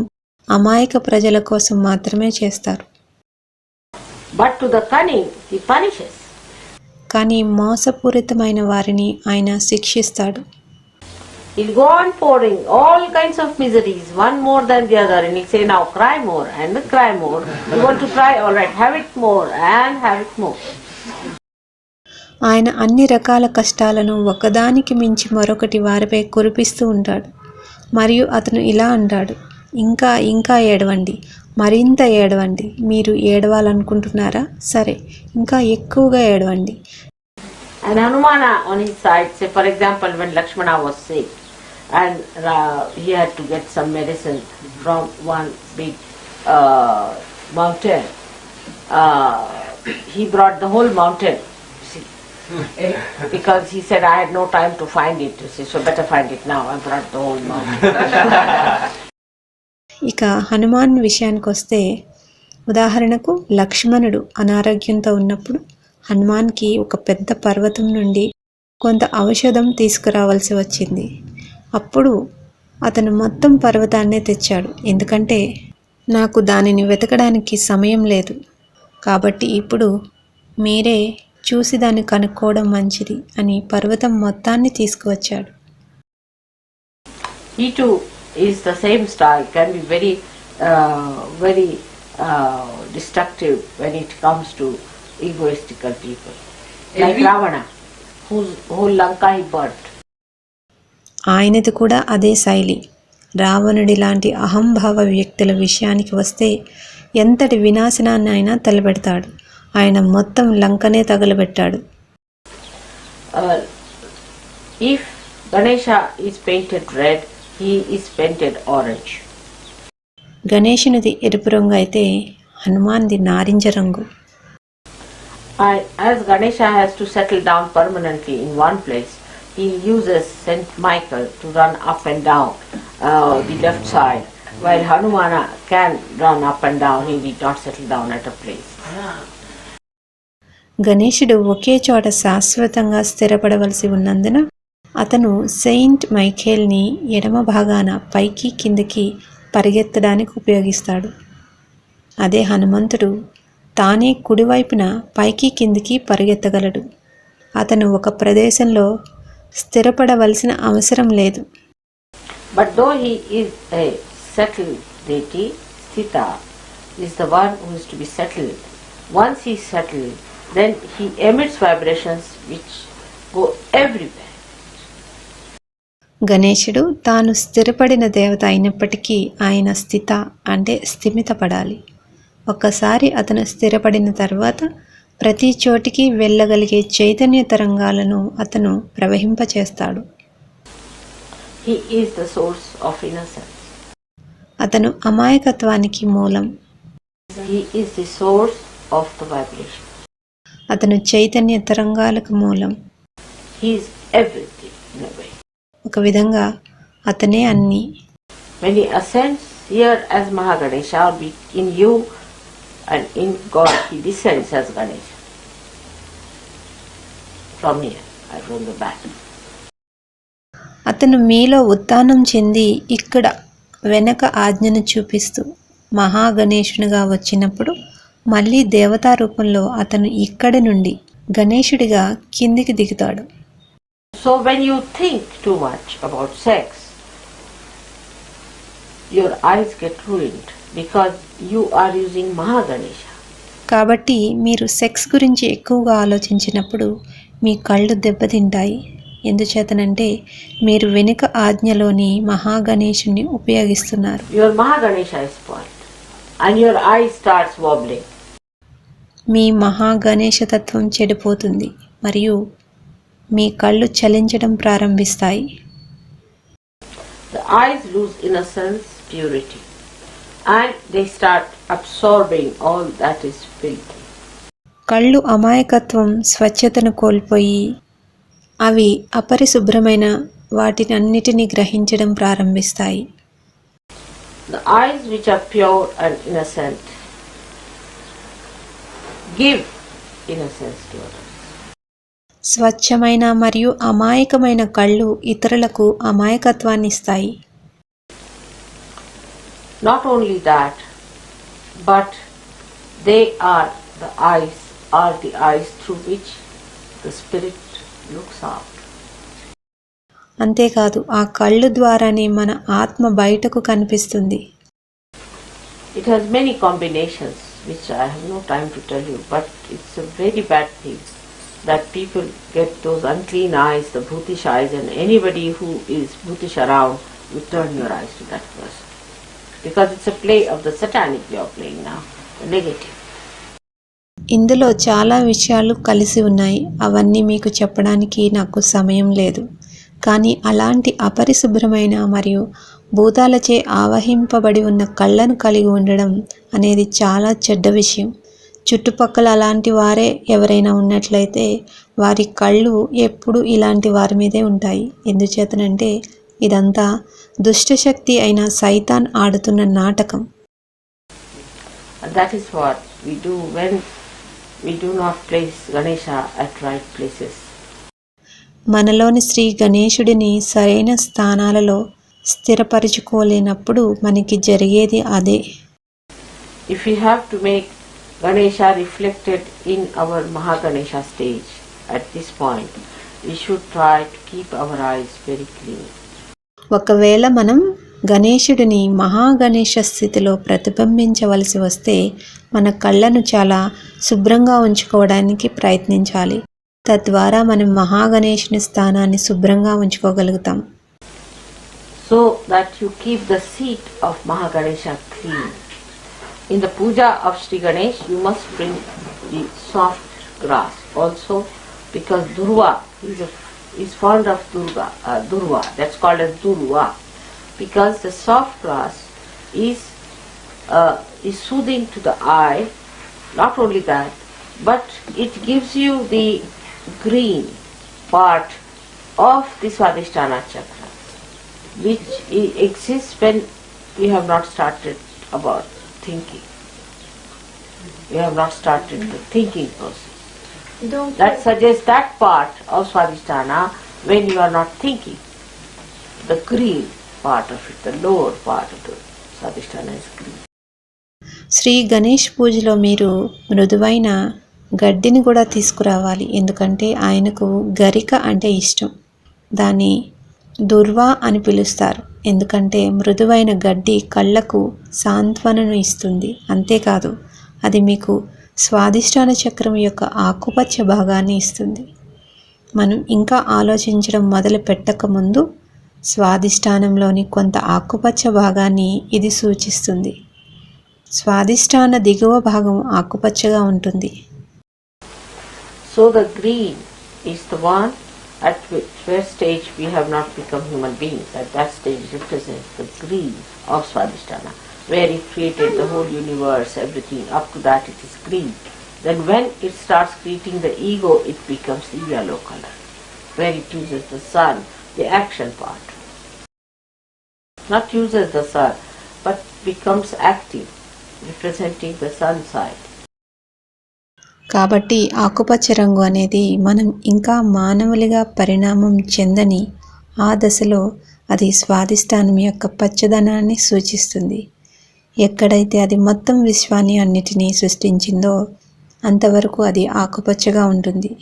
అమాయక ప్రజల కోసం మాత్రమే చేస్తారు. But to the cunning he punishes. కానీ మోసపూరితమైన వారిని ఆయన శిక్షిస్తాడు. He'll go on pouring all kinds of miseries, one more than the other, and he'll say, now cry more and cry more. You want to cry? All right, have it more and have it more. ఆయన అన్ని రకాల కష్టాలను ఒకదానికి మించి మరొకటి వారిపై కురిపిస్తూ ఉంటాడు. మరియు అతను ఇలా అంటాడు, ఇంకా ఇంకా ఏడవండి, మరింత ఏడవండి, మీరు ఏడవాలనుకుంటున్నారా, సరే ఇంకా ఎక్కువగా ఏడవండి. And Hanumana on his side, say for example when Lakshmana was sick and he had to get some medicine from one big mountain, he brought the whole mountain, see, because he said I had no time to find it, see, so better find it now, I brought the whole mountain. ఇక హనుమాన్ విషయానికి వస్తే, ఉదాహరణకు లక్ష్మణుడు అనారోగ్యంతో ఉన్నప్పుడు హనుమాన్కి ఒక పెద్ద పర్వతం నుండి కొంత ఔషధం తీసుకురావాల్సి వచ్చింది. అప్పుడు అతను మొత్తం పర్వతాన్నే తెచ్చాడు, ఎందుకంటే నాకు దానిని వెతకడానికి సమయం లేదు, కాబట్టి ఇప్పుడు మీరే చూసి దాన్ని కనుక్కోవడం మంచిది అని పర్వతం మొత్తాన్ని తీసుకువచ్చాడు. He too is the same style, can be very destructive when it comes to egoistical people, like Ravana. whole Lanka he burnt. ఆయనది కూడా అదే శైలి. రావణుడి లాంటి అహంభావ వ్యక్తుల విషయానికి వస్తే ఎంతటి వినాశనాన్ని అయినా తలపెడతాడు. ఆయన మొత్తం లంకనే తగలబెట్టాడు. If Ganesha is painted red, he is painted orange. గణేశునిది ఎరుపు రంగు అయితే హనుమాన్ది నారింజ రంగు. As Ganesha has to settle down permanently in one place, he uses Saint Michael to run up and down the left side, while Hanumana can run up and down. He did not settle down at a place. గణేశుడు ఒకే చోట శాశ్వతంగా స్థిరపడవలసి ఉన్నందున అతను Saint మైఖేల్ని ఎడమ భాగాన పైకి కిందకి పరిగెత్తడానికి ఉపయోగిస్తాడు. అదే హనుమంతుడు తానే కుడివైపున పైకి కిందికి పరిగెత్తగలడు. అతను ఒక ప్రదేశంలో స్థిరపడవలసిన అవసరం లేదు. But though he is a settled deity, Sita is the one who is to be settled. Once he is settled, then he emits vibrations which go everywhere. గణేశుడు తాను స్థిరపడిన దేవత అయినప్పటికీ ఆయన స్థిత అంటే స్థిమితపడాలి. ఒక్కసారి అతను స్థిరపడిన తర్వాత ప్రతి చోటికి వెళ్ళగలిగే చైతన్య తరంగాలను అతను ప్రవహింపచేస్తాడు. He is the source of innocence. అతను అమాయకత్వానికి మూలం. He is the source of the vibration. అతను చైతన్య తరంగాలకు మూలం. He is everything in a way. ఒక విధంగా అతనే అన్నీ. When he ascends here as Mahaganesha, or be in you and in God, he descends as Ganesha. From here, from the back. అతను మీలో ఉత్థానం చెంది ఇక్కడ వెనక ఆజ్ఞను చూపిస్తూ మహాగణేశునిగా వచ్చినప్పుడు మళ్ళీ దేవతా రూపంలో అతను ఇక్కడి నుండి గణేశుడిగా కిందికి దిగుతాడు. So when you think too much about sex, your eyes get ruined because you are using Mahaganesha. కాబట్టి మీరు సెక్స్ గురించి ఎక్కువగా ఆలోచించినప్పుడు మీ కళ్ళు దెబ్బతింటాయి. ఎందుచేతనంటే మీరు వెనుక ఆజ్ఞలోని మహాగణేశుని ఉపయోగిస్తున్నారు. Your Mahaganesha is spoiled and your eye starts wobbling. మీ మహాగణేశ తత్వం చెడిపోతుంది మరియు మీ కళ్ళు చలించడం ప్రారంభిస్తాయి. The eyes lose innocence, purity, and they start absorbing all that is filthy. కళ్ళు అమాయకత్వం స్వచ్ఛతను కోల్పోయి అవి అపరిశుభ్రమైన వాటినన్నిటినీ గ్రహించడం ప్రారంభిస్తాయి. The eyes which are pure and innocent give innocence to others. స్వచ్ఛమైన మరియు అమాయకమైన కళ్ళు ఇతరులకు అమాయకత్వాన్ని ఇస్తాయి. Not only that, but they are the eyes through which the spirit looks out. అంతేకాదు ఆ కళ్ళు ద్వారానే మన ఆత్మ బయటకు కనిపిస్తుంది. It has many combinations which I have no time to tell you, but it's a very bad thing that people get those unclean eyes, the bhutish eyes, and anybody who is bhutish around, you turn your eyes to that person. Because it's a play of the satanic you are playing now, the negative. ఇందులో చాలా విషయాలు కలిసి ఉన్నాయి. అవన్నీ మీకు చెప్పడానికి నాకు సమయం లేదు. కానీ అలాంటి అపరిశుభ్రమైన మరియు భూతాలచే ఆవహింపబడి ఉన్న కళ్ళను కలిగి ఉండడం అనేది చాలా చెడ్డ విషయం. చుట్టుపక్కల అలాంటి వారే ఎవరైనా ఉన్నట్లయితే వారి కళ్ళు ఎప్పుడు ఇలాంటి వారి మీదే ఉంటాయి. ఎందుచేతనంటే ఇదంతా దుష్టశక్తి అయిన సైతాన్ ఆడుతున్న నాటకం. And that is what we do when we do not place Ganesha at right places. మనలోని శ్రీ గణేశుడిని సరైన స్థానాలలో స్థిరపరచుకోలేనప్పుడు మనకి జరిగేది అదే. If we have to make Ganesha reflected in our Mahaganesha stage at this point, we should try to keep our eyes very clean. ఒకవేళ మనం గణేశుడిని మహాగణేశ స్థితిలో ప్రతిబింబించవలసి వస్తే మన కళ్ళను చాలా శుభ్రంగా ఉంచుకోవడానికి ప్రయత్నించాలి. తద్వారా మనం మహాగణేశుని స్థానాన్ని శుభ్రంగా ఉంచుకోగలుగుతాం. So that you keep the seat of Mahaganesha clean. In the puja of Sri Ganesh, you must bring the soft grass also, because Durva is fond of Durva. That's called as Durva, because the soft grass is soothing to the eye. Not only that, but it gives you the green part of the Swadhisthana chakra, which exists when you have not started about thinking. You have not started the thinking process. That suggests that part of Swadhisthana when you are not thinking. The green part of it, the lower part of the Swadhisthana is green. Shri Ganesh పూజలో మీరు మృదువైన గడ్డిని కూడా తీసుకురావాలి. ఎందుకంటే ఆయనకు గరిక అంటే ఇష్టం. దాన్ని దుర్వా అని పిలుస్తారు. ఎందుకంటే మృదువైన గడ్డి కళ్ళకు సాంత్వనను ఇస్తుంది. అంతేకాదు అది మీకు స్వాదిష్టాన చక్రం యొక్క ఆకుపచ్చ భాగాన్ని ఇస్తుంది. మనం ఇంకా ఆలోచించడం మొదలు పెట్టకముందు స్వాదిష్టానంలోని కొంత ఆకుపచ్చ భాగాన్ని ఇది సూచిస్తుంది. స్వాదిష్టాన దిగువ భాగం ఆకుపచ్చగా ఉంటుంది. So the green is the one at which stage we have not become human beings. At that stage represents the green of Swadhisthana, where it created the whole universe, everything. Up to that it is green. Then when it starts creating the ego, it becomes the yellow color, where it uses the sun, the action part. Not uses the sun, but becomes active, representing the sun side. కాబట్టి ఆకుపచ్చ రంగు అనేది మనం ఇంకా మానవులుగా పరిణామం చెందని ఆ దశలో అది స్వాదిష్టానం యొక్క పచ్చదనాన్ని సూచిస్తుంది. ఎక్కడైతే అది మొత్తం విశ్వాన్ని అన్నిటినీ సృష్టించిందో అంతవరకు అది ఆకుపచ్చగా ఉంటుంది.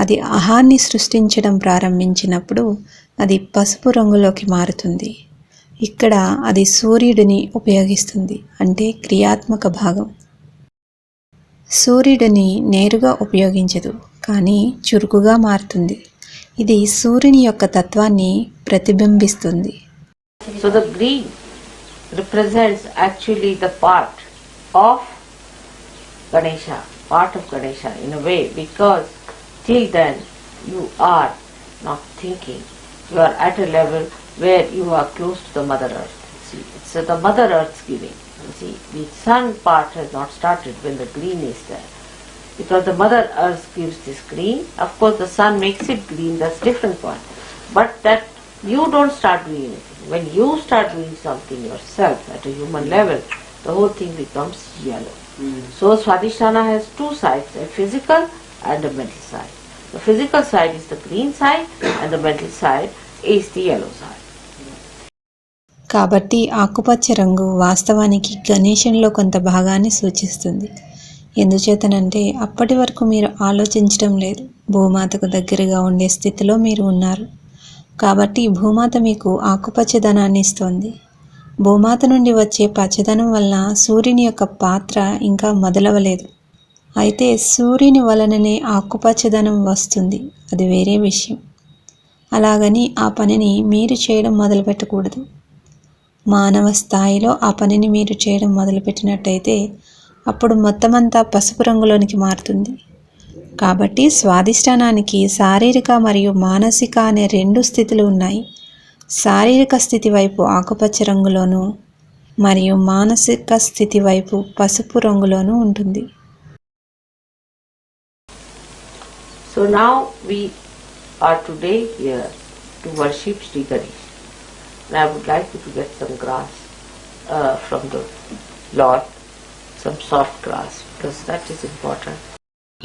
అది అహాన్ని సృష్టించడం ప్రారంభించినప్పుడు అది పసుపు రంగులోకి మారుతుంది. ఇక్కడ అది సూర్యుడిని ఉపయోగిస్తుంది, అంటే క్రియాత్మక భాగం. సూర్యుడిని నేరుగా ఉపయోగించదు, కానీ చురుకుగా మారుతుంది. ఇది సూర్యుని యొక్క తత్వాన్ని ప్రతిబింబిస్తుంది. So the green represents actually the part of Ganesha in a way, because till then you are not thinking. You are at a level where you are close to the Mother Earth. See, it's the Mother Earth's giving. See, the sun part has not started when the green is there, because the Mother Earth gives this green. Of course the sun makes it green, that's different point. But that you don't start doing anything. When you start doing something yourself at a human level, the whole thing becomes yellow. So Swadhisthana has two sides, a physical and a mental side. The physical side is the green side and the mental side is the yellow side. కాబట్టి ఆకుపచ్చ రంగు వాస్తవానికి గణేశంలో కొంత భాగాన్ని సూచిస్తుంది. ఎందుచేతనంటే అప్పటి వరకు మీరు ఆలోచించడం లేదు, భూమాతకు దగ్గరగా ఉండే స్థితిలో మీరు ఉన్నారు. కాబట్టి భూమాత మీకు ఆకుపచ్చదనాన్ని ఇస్తోంది. భూమాత నుండి వచ్చే పచ్చదనం వలన సూర్యుని యొక్క పాత్ర ఇంకా మొదలవలేదు. అయితే సూర్యుని వలననే ఆకుపచ్చదనం వస్తుంది, అది వేరే విషయం. అలాగని ఆ పనిని మీరు చేయడం మొదలుపెట్టకూడదు. మానవ స్థాయిలో ఆ పనిని మీరు చేయడం మొదలుపెట్టినట్టయితే అప్పుడు మొత్తమంతా పసుపు రంగులోనికి మారుతుంది. కాబట్టి స్వాదిష్టానానికి శారీరక మరియు మానసిక అనే రెండు స్థితులు ఉన్నాయి. శారీరక స్థితి వైపు ఆకుపచ్చ రంగులోను మరియు మానసిక స్థితి వైపు పసుపు రంగులోను ఉంటుంది. So now we are today here to worship Sri Ganesh. And I would like you to get some grass from the Lord, some soft grass, because that is important.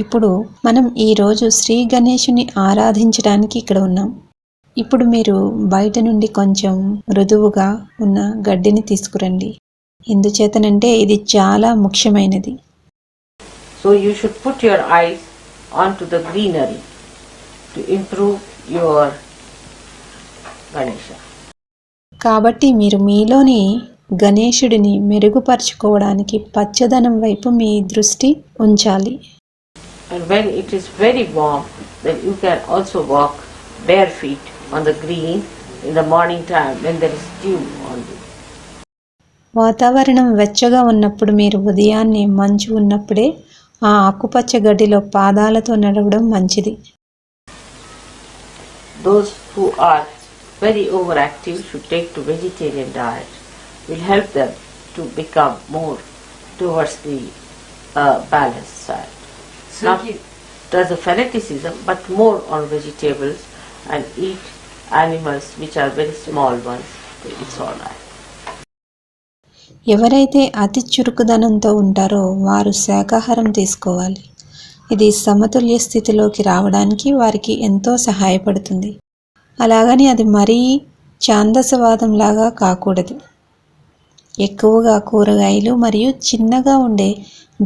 ఇప్పుడు మనం ఈరోజు శ్రీ గణేశుని ఆరాధించడానికి ఇక్కడ ఉన్నాం. ఇప్పుడు మీరు బయట నుండి కొంచెం మృదువుగా ఉన్న గడ్డిని తీసుకురండి. ఎందుచేతనంటే ఇది చాలా ముఖ్యమైనది. So you should put your eyes onto the greenery to improve your Ganesha. కాబట్టి మీరు మీలోని గణేశుడిని మెరుగుపరుచుకోవడానికి పచ్చదనం వైపు మీ దృష్టి ఉంచాలి. And when it is very warm, then you can also walk bare feet on the green in the morning time when there is dew on you. వాతావరణం వెచ్చగా ఉన్నప్పుడు మీరు ఉదయాన్నే మంచు ఉన్నప్పుడే ఆ ఆకుపచ్చ గడ్డిలో పాదాలతో నడవడం మంచిది. Those who are very overactive should take to vegetarian diet. Will help them to become more towards the balanced side. Not does a fanaticism, but more on vegetables and eat animals which are very small ones. It's all right. ఎవరైతే అతి చురుకుదనంతో ఉంటారో వారు శాకాహారం తీసుకోవాలి. ఇది సమతుల్య స్థితిలోకి రావడానికి వారికి ఎంతో సహాయపడుతుంది. అలాగని అది మరీ ఛాందసవాదంలాగా కాకూడదు. ఎక్కువగా కూరగాయలు మరియు చిన్నగా ఉండే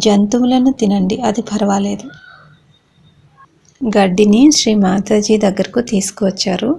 జంతువులను తినండి, అది పర్వాలేదు. గడ్డిని శ్రీ మాతాజీ దగ్గరకు తీసుకువచ్చారు.